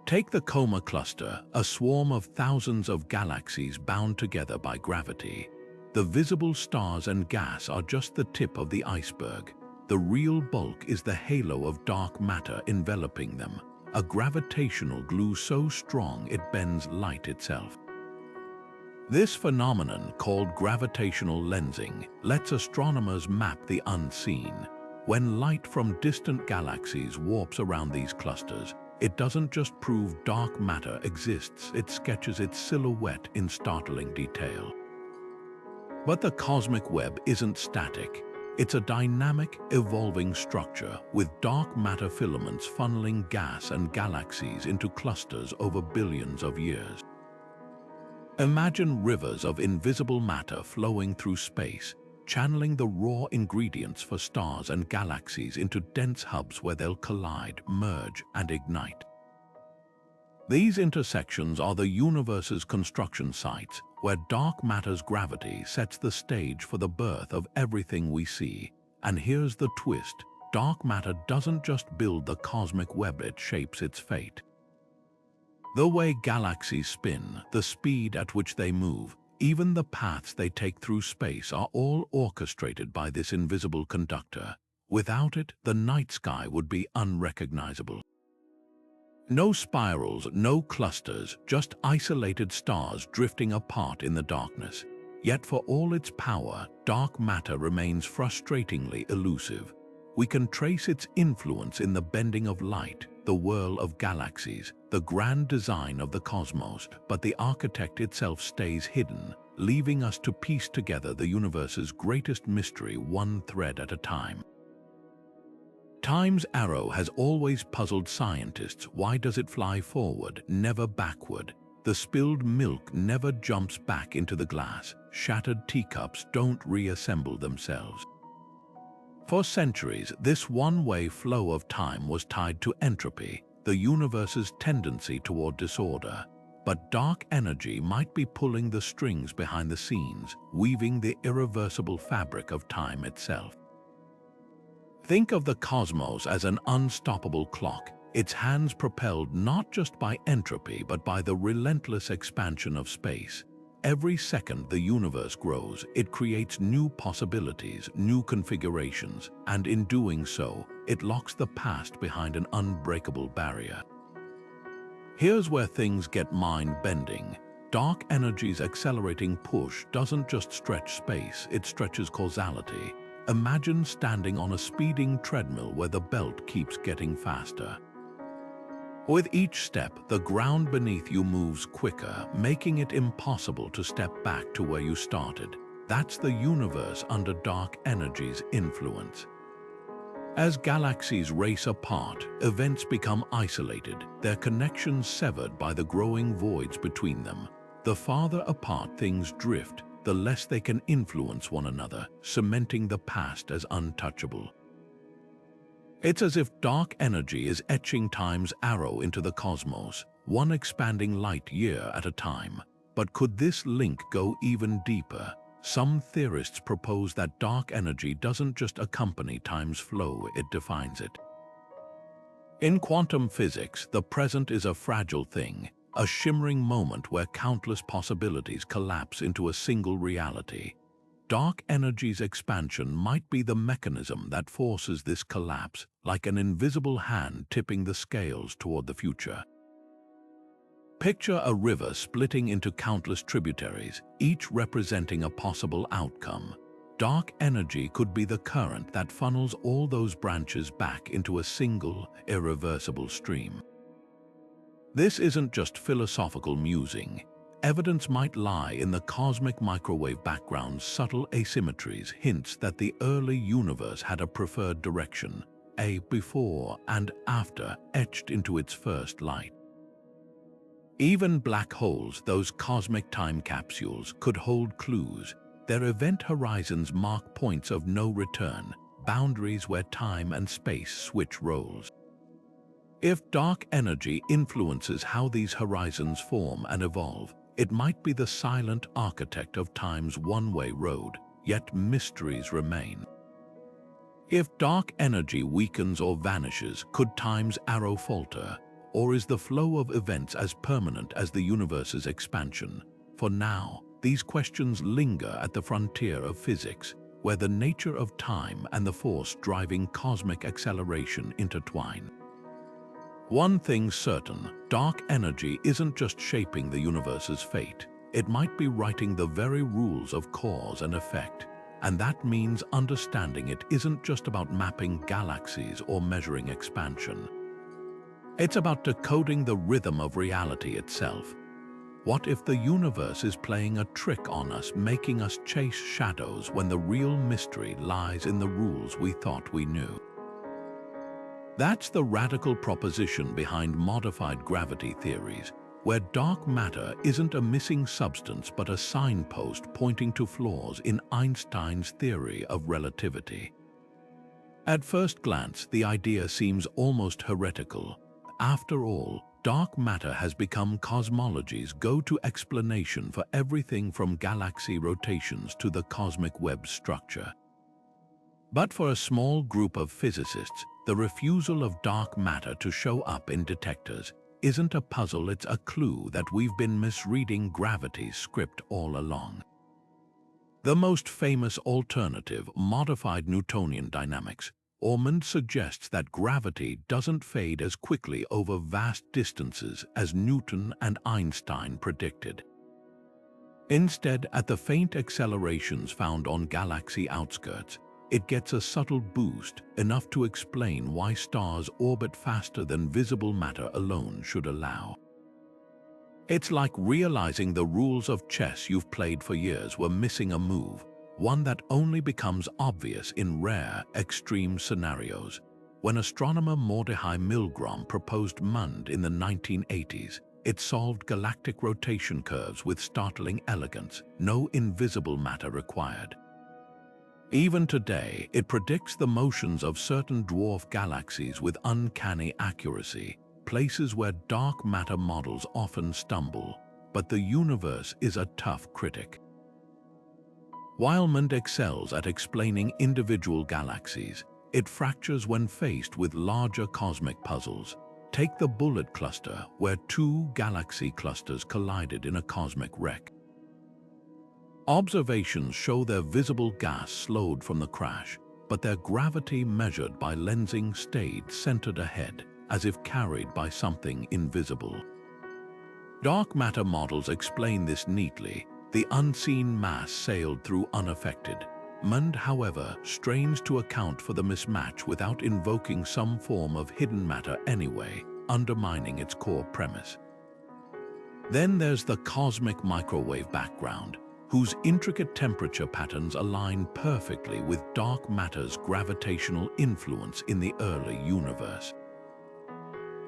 S1: Take the Coma cluster, a swarm of thousands of galaxies bound together by gravity. The visible stars and gas are just the tip of the iceberg. The real bulk is the halo of dark matter enveloping them, a gravitational glue so strong it bends light itself. This phenomenon, called gravitational lensing, lets astronomers map the unseen. When light from distant galaxies warps around these clusters, it doesn't just prove dark matter exists, it sketches its silhouette in startling detail. But the cosmic web isn't static. It's a dynamic, evolving structure with dark matter filaments funneling gas and galaxies into clusters over billions of years. Imagine rivers of invisible matter flowing through space, channeling the raw ingredients for stars and galaxies into dense hubs where they'll collide, merge, and ignite. These intersections are the universe's construction sites, where dark matter's gravity sets the stage for the birth of everything we see. And here's the twist: dark matter doesn't just build the cosmic web, it shapes its fate. The way galaxies spin, the speed at which they move, even the paths they take through space are all orchestrated by this invisible conductor. Without it, the night sky would be unrecognizable. No spirals, no clusters, just isolated stars drifting apart in the darkness. Yet for all its power, dark matter remains frustratingly elusive. We can trace its influence in the bending of light, the whirl of galaxies, the grand design of the cosmos, but the architect itself stays hidden, leaving us to piece together the universe's greatest mystery one thread at a time. Time's arrow has always puzzled scientists. Why does it fly forward, never backward? The spilled milk never jumps back into the glass. Shattered teacups don't reassemble themselves. For centuries, this one-way flow of time was tied to entropy, the universe's tendency toward disorder. But dark energy might be pulling the strings behind the scenes, weaving the irreversible fabric of time itself. Think of the cosmos as an unstoppable clock, its hands propelled not just by entropy but by the relentless expansion of space. Every second the universe grows, it creates new possibilities, new configurations, and in doing so, it locks the past behind an unbreakable barrier. Here's where things get mind-bending. Dark energy's accelerating push doesn't just stretch space, it stretches causality. Imagine standing on a speeding treadmill where the belt keeps getting faster. With each step, the ground beneath you moves quicker, making it impossible to step back to where you started. That's the universe under dark energy's influence. As galaxies race apart, events become isolated, their connections severed by the growing voids between them. The farther apart things drift, the less they can influence one another, cementing the past as untouchable. It's as if dark energy is etching time's arrow into the cosmos, one expanding light year at a time. But could this link go even deeper? Some theorists propose that dark energy doesn't just accompany time's flow, it defines it. In quantum physics, the present is a fragile thing, a shimmering moment where countless possibilities collapse into a single reality. Dark energy's expansion might be the mechanism that forces this collapse, like an invisible hand tipping the scales toward the future. Picture a river splitting into countless tributaries, each representing a possible outcome. Dark energy could be the current that funnels all those branches back into a single, irreversible stream. This isn't just philosophical musing. Evidence might lie in the cosmic microwave background's subtle asymmetries, hints that the early universe had a preferred direction, a before and after etched into its first light. Even black holes, those cosmic time capsules, could hold clues. Their event horizons mark points of no return, boundaries where time and space switch roles. If dark energy influences how these horizons form and evolve, it might be the silent architect of time's one-way road, yet mysteries remain. If dark energy weakens or vanishes, could time's arrow falter? Or is the flow of events as permanent as the universe's expansion? For now, these questions linger at the frontier of physics, where the nature of time and the force driving cosmic acceleration intertwine. One thing's certain, dark energy isn't just shaping the universe's fate. It might be writing the very rules of cause and effect. And that means understanding it isn't just about mapping galaxies or measuring expansion. It's about decoding the rhythm of reality itself. What if the universe is playing a trick on us, making us chase shadows when the real mystery lies in the rules we thought we knew? That's the radical proposition behind modified gravity theories, where dark matter isn't a missing substance but a signpost pointing to flaws in Einstein's theory of relativity. At first glance, the idea seems almost heretical. After all, dark matter has become cosmology's go-to explanation for everything from galaxy rotations to the cosmic web structure. But for a small group of physicists, the refusal of dark matter to show up in detectors isn't a puzzle, it's a clue that we've been misreading gravity's script all along. The most famous alternative, modified Newtonian dynamics, Ormond suggests that gravity doesn't fade as quickly over vast distances as Newton and Einstein predicted. Instead, at the faint accelerations found on galaxy outskirts, it gets a subtle boost, enough to explain why stars orbit faster than visible matter alone should allow. It's like realizing the rules of chess you've played for years were missing a move, one that only becomes obvious in rare, extreme scenarios. When astronomer Mordechai Milgrom proposed MUND in the 1980s, it solved galactic rotation curves with startling elegance, no invisible matter required. Even today, it predicts the motions of certain dwarf galaxies with uncanny accuracy, places where dark matter models often stumble. But the universe is a tough critic. While MUND excels at explaining individual galaxies, it fractures when faced with larger cosmic puzzles. Take the Bullet Cluster, where two galaxy clusters collided in a cosmic wreck. Observations show their visible gas slowed from the crash, but their gravity measured by lensing stayed centered ahead, as if carried by something invisible. Dark matter models explain this neatly. The unseen mass sailed through unaffected. MUND, however, strains to account for the mismatch without invoking some form of hidden matter anyway, undermining its core premise. Then there's the cosmic microwave background, whose intricate temperature patterns align perfectly with dark matter's gravitational influence in the early universe.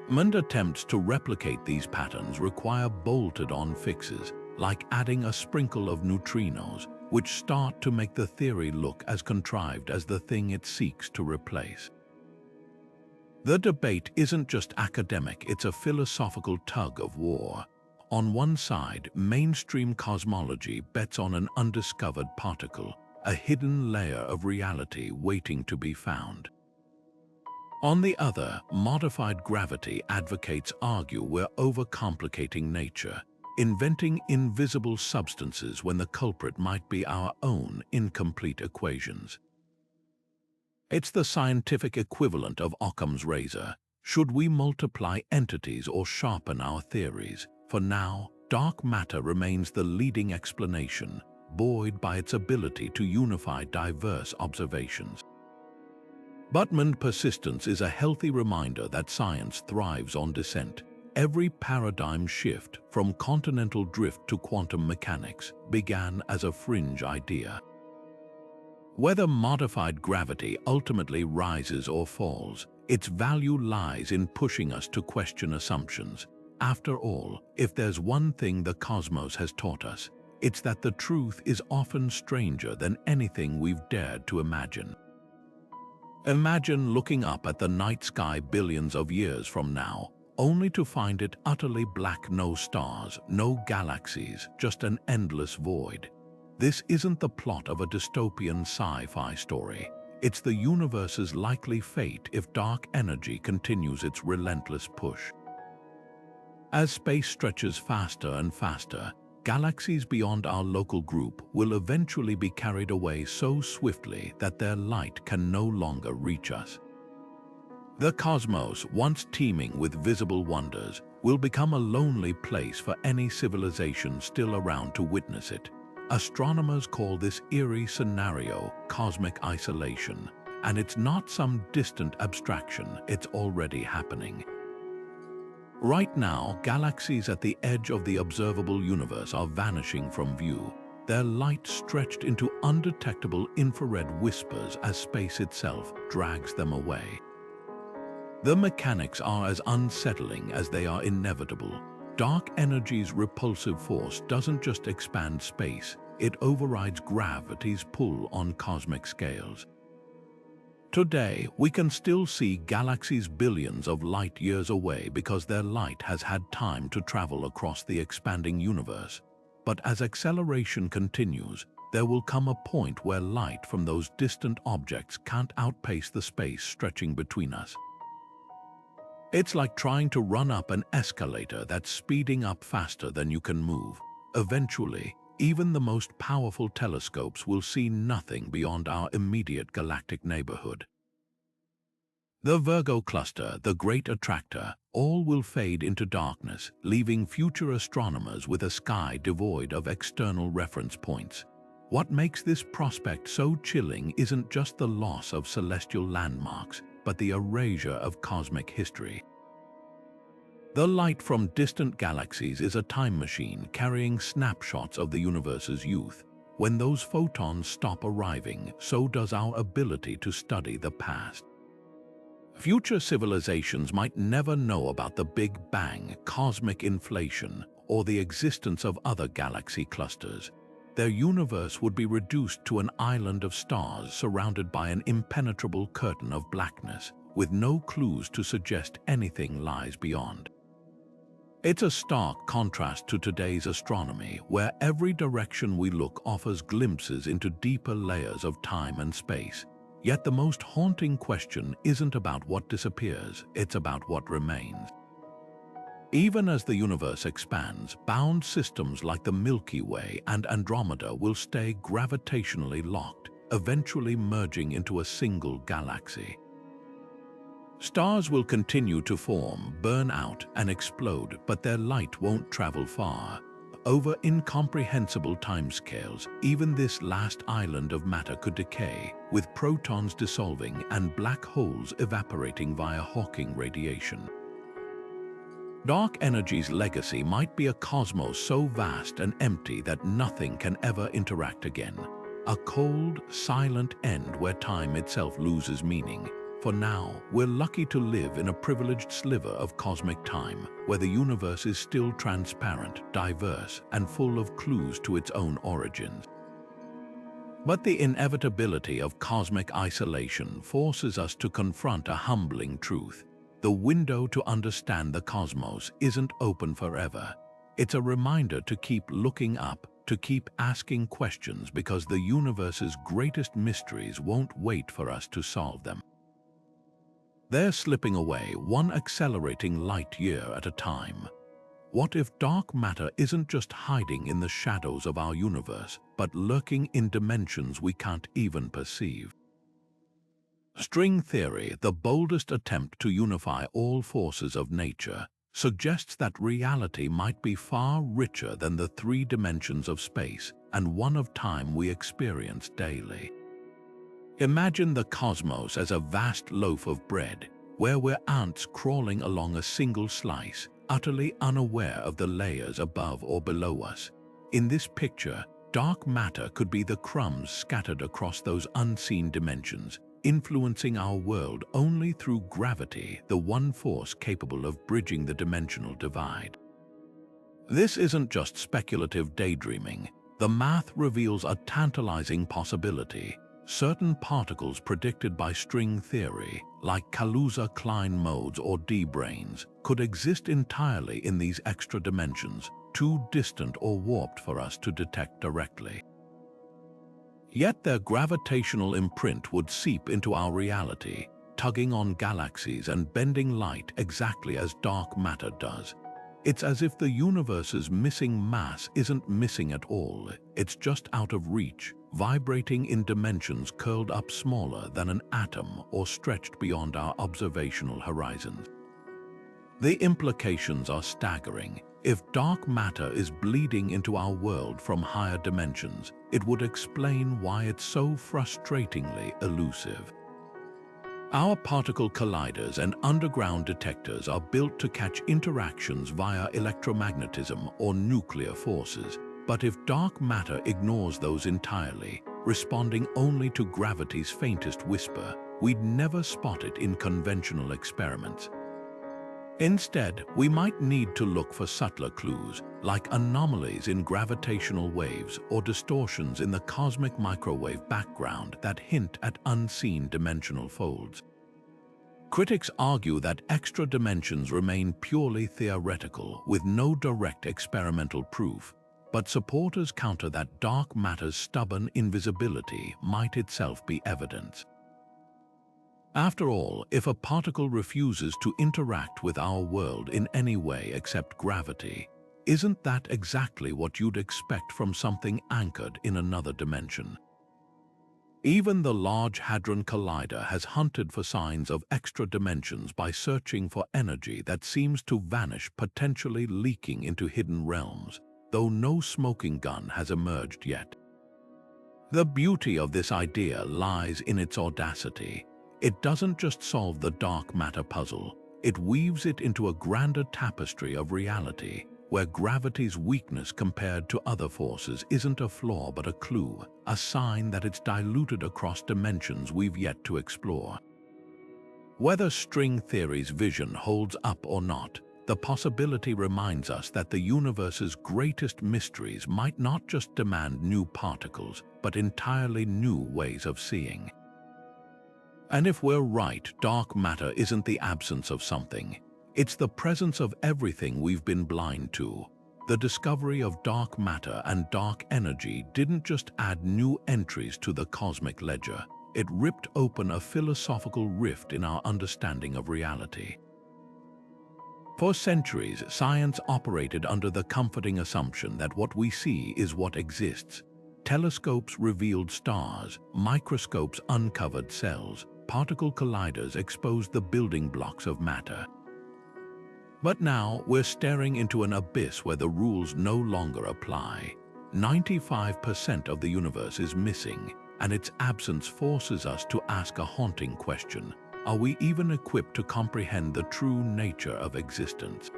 S1: Many attempts to replicate these patterns require bolted-on fixes, like adding a sprinkle of neutrinos, which start to make the theory look as contrived as the thing it seeks to replace. The debate isn't just academic, it's a philosophical tug-of-war. On one side, mainstream cosmology bets on an undiscovered particle, a hidden layer of reality waiting to be found. On the other, modified gravity advocates argue we're overcomplicating nature, inventing invisible substances when the culprit might be our own incomplete equations. It's the scientific equivalent of Occam's razor. Should we multiply entities or sharpen our theories? For now, dark matter remains the leading explanation, buoyed by its ability to unify diverse observations. But persistence is a healthy reminder that science thrives on dissent. Every paradigm shift, from continental drift to quantum mechanics, began as a fringe idea. Whether modified gravity ultimately rises or falls, its value lies in pushing us to question assumptions. After all, if there's one thing the cosmos has taught us, it's that the truth is often stranger than anything we've dared to imagine. Imagine looking up at the night sky billions of years from now, only to find it utterly black, no stars, no galaxies, just an endless void. This isn't the plot of a dystopian sci-fi story. It's the universe's likely fate if dark energy continues its relentless push. As space stretches faster and faster, galaxies beyond our local group will eventually be carried away so swiftly that their light can no longer reach us. The cosmos, once teeming with visible wonders, will become a lonely place for any civilization still around to witness it. Astronomers call this eerie scenario cosmic isolation, and it's not some distant abstraction, it's already happening. Right now, galaxies at the edge of the observable universe are vanishing from view, their light stretched into undetectable infrared whispers as space itself drags them away. The mechanics are as unsettling as they are inevitable. Dark energy's repulsive force doesn't just expand space, it overrides gravity's pull on cosmic scales. Today, we can still see galaxies billions of light years away because their light has had time to travel across the expanding universe. But as acceleration continues, there will come a point where light from those distant objects can't outpace the space stretching between us. It's like trying to run up an escalator that's speeding up faster than you can move. Eventually, even the most powerful telescopes will see nothing beyond our immediate galactic neighborhood. The Virgo cluster, the great attractor, all will fade into darkness, leaving future astronomers with a sky devoid of external reference points. What makes this prospect so chilling isn't just the loss of celestial landmarks, but the erasure of cosmic history. The light from distant galaxies is a time machine carrying snapshots of the universe's youth. When those photons stop arriving, so does our ability to study the past. Future civilizations might never know about the Big Bang, cosmic inflation, or the existence of other galaxy clusters. Their universe would be reduced to an island of stars surrounded by an impenetrable curtain of blackness, with no clues to suggest anything lies beyond. It's a stark contrast to today's astronomy, where every direction we look offers glimpses into deeper layers of time and space. Yet the most haunting question isn't about what disappears, it's about what remains. Even as the universe expands, bound systems like the Milky Way and Andromeda will stay gravitationally locked, eventually merging into a single galaxy. Stars will continue to form, burn out, and explode, but their light won't travel far. Over incomprehensible timescales, even this last island of matter could decay, with protons dissolving and black holes evaporating via Hawking radiation. Dark energy's legacy might be a cosmos so vast and empty that nothing can ever interact again. A cold, silent end where time itself loses meaning. For now, we're lucky to live in a privileged sliver of cosmic time, where the universe is still transparent, diverse, and full of clues to its own origins. But the inevitability of cosmic isolation forces us to confront a humbling truth. The window to understand the cosmos isn't open forever. It's a reminder to keep looking up, to keep asking questions, because the universe's greatest mysteries won't wait for us to solve them. They're slipping away, one accelerating light year at a time. What if dark matter isn't just hiding in the shadows of our universe, but lurking in dimensions we can't even perceive? String theory, the boldest attempt to unify all forces of nature, suggests that reality might be far richer than the three dimensions of space and one of time we experience daily. Imagine the cosmos as a vast loaf of bread, where we're ants crawling along a single slice, utterly unaware of the layers above or below us. In this picture, dark matter could be the crumbs scattered across those unseen dimensions, influencing our world only through gravity, the one force capable of bridging the dimensional divide. This isn't just speculative daydreaming. The math reveals a tantalizing possibility. Certain particles predicted by string theory, like Kaluza-Klein modes or D-branes, could exist entirely in these extra dimensions, too distant or warped for us to detect directly. Yet their gravitational imprint would seep into our reality, tugging on galaxies and bending light exactly as dark matter does. It's as if the universe's missing mass isn't missing at all, it's just out of reach, vibrating in dimensions curled up smaller than an atom or stretched beyond our observational horizons. The implications are staggering. If dark matter is bleeding into our world from higher dimensions, it would explain why it's so frustratingly elusive. Our particle colliders and underground detectors are built to catch interactions via electromagnetism or nuclear forces. But if dark matter ignores those entirely, responding only to gravity's faintest whisper, we'd never spot it in conventional experiments. Instead, we might need to look for subtler clues, like anomalies in gravitational waves or distortions in the cosmic microwave background that hint at unseen dimensional folds. Critics argue that extra dimensions remain purely theoretical, with no direct experimental proof, but supporters counter that dark matter's stubborn invisibility might itself be evidence. After all, if a particle refuses to interact with our world in any way except gravity, isn't that exactly what you'd expect from something anchored in another dimension? Even the Large Hadron Collider has hunted for signs of extra dimensions by searching for energy that seems to vanish, potentially leaking into hidden realms, though no smoking gun has emerged yet. The beauty of this idea lies in its audacity. It doesn't just solve the dark matter puzzle, it weaves it into a grander tapestry of reality, where gravity's weakness compared to other forces isn't a flaw but a clue, a sign that it's diluted across dimensions we've yet to explore. Whether string theory's vision holds up or not, the possibility reminds us that the universe's greatest mysteries might not just demand new particles, but entirely new ways of seeing. And if we're right, dark matter isn't the absence of something. It's the presence of everything we've been blind to. The discovery of dark matter and dark energy didn't just add new entries to the cosmic ledger. It ripped open a philosophical rift in our understanding of reality. For centuries, science operated under the comforting assumption that what we see is what exists. Telescopes revealed stars, microscopes uncovered cells, particle colliders exposed the building blocks of matter. But now we're staring into an abyss where the rules no longer apply. 95% of the universe is missing, and its absence forces us to ask a haunting question. Are we even equipped to comprehend the true nature of existence?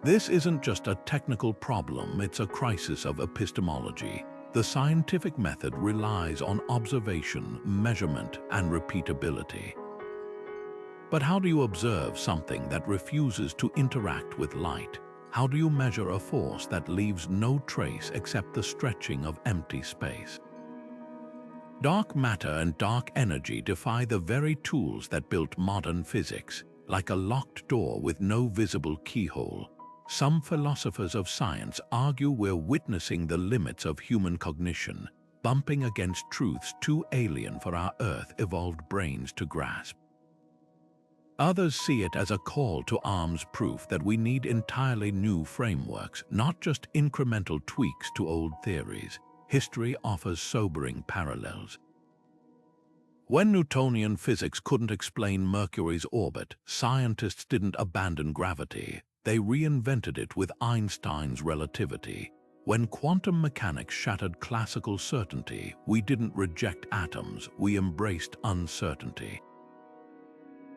S1: This isn't just a technical problem, it's a crisis of epistemology. The scientific method relies on observation, measurement, and repeatability. But how do you observe something that refuses to interact with light? How do you measure a force that leaves no trace except the stretching of empty space? Dark matter and dark energy defy the very tools that built modern physics, like a locked door with no visible keyhole. Some philosophers of science argue we're witnessing the limits of human cognition, bumping against truths too alien for our Earth-evolved brains to grasp. Others see it as a call to arms, proof that we need entirely new frameworks, not just incremental tweaks to old theories. History offers sobering parallels. When Newtonian physics couldn't explain Mercury's orbit, scientists didn't abandon gravity. They reinvented it with Einstein's relativity. When quantum mechanics shattered classical certainty, we didn't reject atoms, we embraced uncertainty.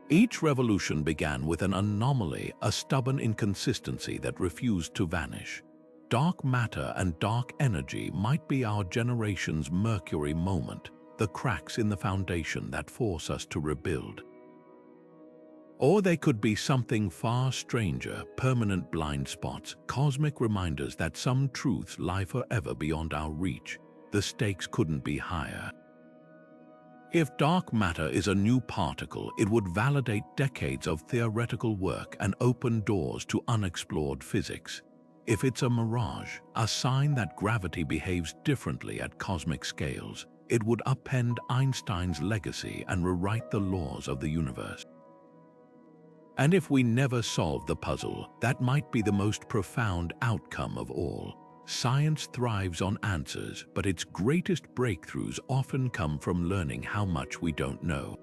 S1: Each revolution began with an anomaly, a stubborn inconsistency that refused to vanish. Dark matter and dark energy might be our generation's Mercury moment, the cracks in the foundation that force us to rebuild. Or they could be something far stranger, permanent blind spots, cosmic reminders that some truths lie forever beyond our reach. The stakes couldn't be higher. If dark matter is a new particle, it would validate decades of theoretical work and open doors to unexplored physics. If it's a mirage, a sign that gravity behaves differently at cosmic scales, it would upend Einstein's legacy and rewrite the laws of the universe. And if we never solve the puzzle, that might be the most profound outcome of all. Science thrives on answers, but its greatest breakthroughs often come from learning how much we don't know.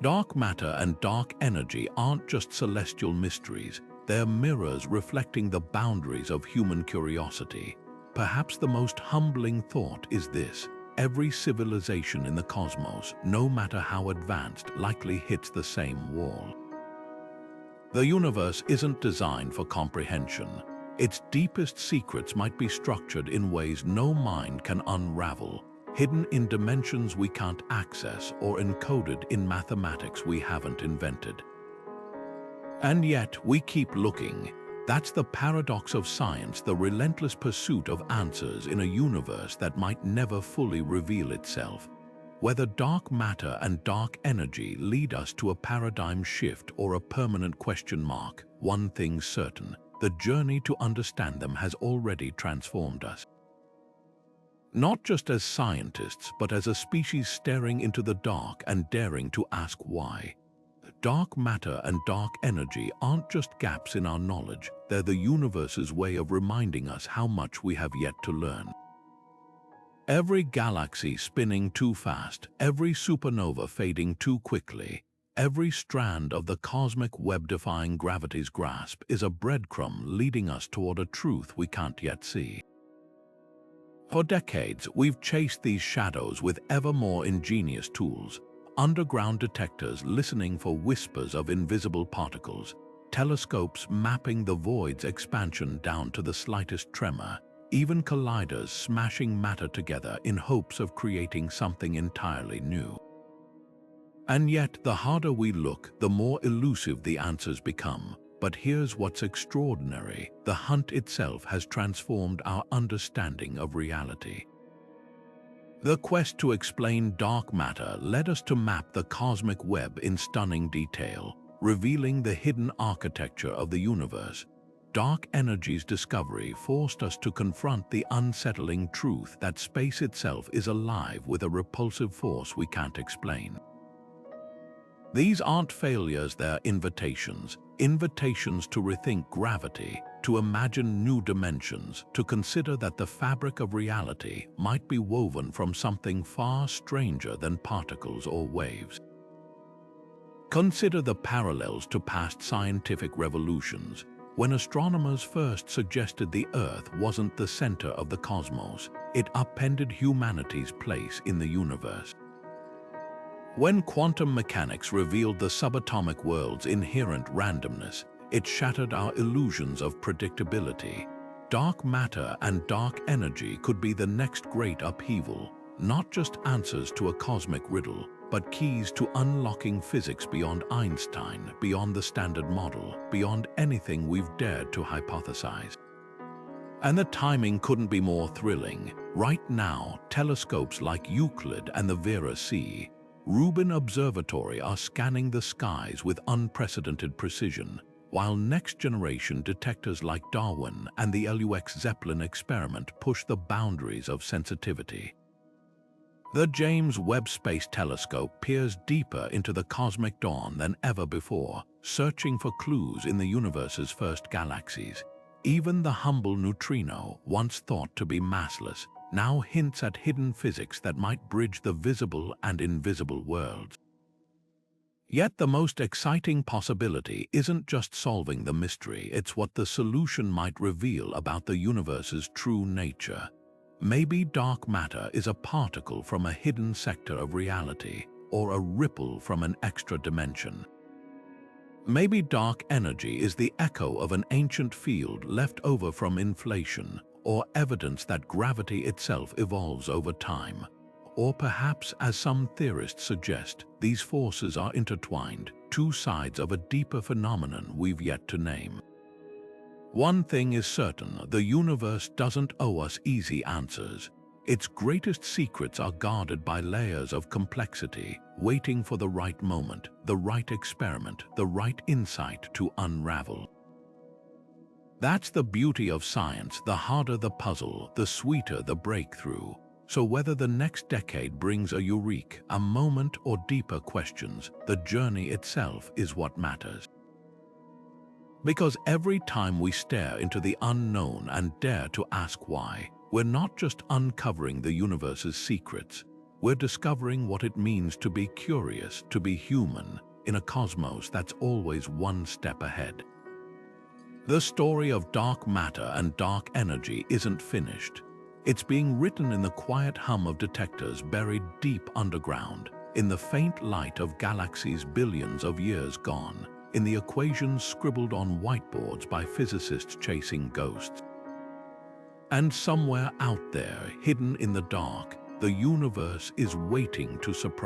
S1: Dark matter and dark energy aren't just celestial mysteries, they're mirrors reflecting the boundaries of human curiosity. Perhaps the most humbling thought is this: every civilization in the cosmos, no matter how advanced, likely hits the same wall. The universe isn't designed for comprehension. Its deepest secrets might be structured in ways no mind can unravel, hidden in dimensions we can't access or encoded in mathematics we haven't invented. And yet, we keep looking. That's the paradox of science, the relentless pursuit of answers in a universe that might never fully reveal itself. Whether dark matter and dark energy lead us to a paradigm shift or a permanent question mark, one thing's certain: the journey to understand them has already transformed us. Not just as scientists, but as a species staring into the dark and daring to ask why. Dark matter and dark energy aren't just gaps in our knowledge, they're the universe's way of reminding us how much we have yet to learn. Every galaxy spinning too fast, every supernova fading too quickly, every strand of the cosmic web defying gravity's grasp is a breadcrumb leading us toward a truth we can't yet see. For decades, we've chased these shadows with ever more ingenious tools: underground detectors listening for whispers of invisible particles, telescopes mapping the void's expansion down to the slightest tremor, even colliders smashing matter together in hopes of creating something entirely new. And yet, the harder we look, the more elusive the answers become. But here's what's extraordinary: the hunt itself has transformed our understanding of reality. The quest to explain dark matter led us to map the cosmic web in stunning detail, revealing the hidden architecture of the universe. Dark energy's discovery forced us to confront the unsettling truth that space itself is alive with a repulsive force we can't explain. These aren't failures, they're invitations. Invitations to rethink gravity, to imagine new dimensions, to consider that the fabric of reality might be woven from something far stranger than particles or waves. Consider the parallels to past scientific revolutions. When astronomers first suggested the Earth wasn't the center of the cosmos, it upended humanity's place in the universe. When quantum mechanics revealed the subatomic world's inherent randomness, It shattered our illusions of predictability. Dark matter and dark energy could be the next great upheaval, not just answers to a cosmic riddle, but keys to unlocking physics beyond Einstein, beyond the standard model, beyond anything we've dared to hypothesize. And the timing couldn't be more thrilling. Right now, telescopes like Euclid and the Vera Rubin Observatory are scanning the skies with unprecedented precision, while next-generation detectors like Darwin and the LUX Zeppelin experiment push the boundaries of sensitivity. The James Webb Space Telescope peers deeper into the cosmic dawn than ever before, searching for clues in the universe's first galaxies. Even the humble neutrino, once thought to be massless, now hints at hidden physics that might bridge the visible and invisible worlds. Yet the most exciting possibility isn't just solving the mystery, it's what the solution might reveal about the universe's true nature. Maybe dark matter is a particle from a hidden sector of reality, or a ripple from an extra dimension. Maybe dark energy is the echo of an ancient field left over from inflation, or evidence that gravity itself evolves over time. Or perhaps, as some theorists suggest, these forces are intertwined, two sides of a deeper phenomenon we've yet to name. One thing is certain, the universe doesn't owe us easy answers. Its greatest secrets are guarded by layers of complexity, waiting for the right moment, the right experiment, the right insight to unravel. That's the beauty of science. The harder the puzzle, the sweeter the breakthrough. So whether the next decade brings a eureka, a moment, or deeper questions, the journey itself is what matters. Because every time we stare into the unknown and dare to ask why, we're not just uncovering the universe's secrets, we're discovering what it means to be curious, to be human, in a cosmos that's always one step ahead. The story of dark matter and dark energy isn't finished. It's being written in the quiet hum of detectors buried deep underground, in the faint light of galaxies billions of years gone, in the equations scribbled on whiteboards by physicists chasing ghosts. And somewhere out there, hidden in the dark, the universe is waiting to surprise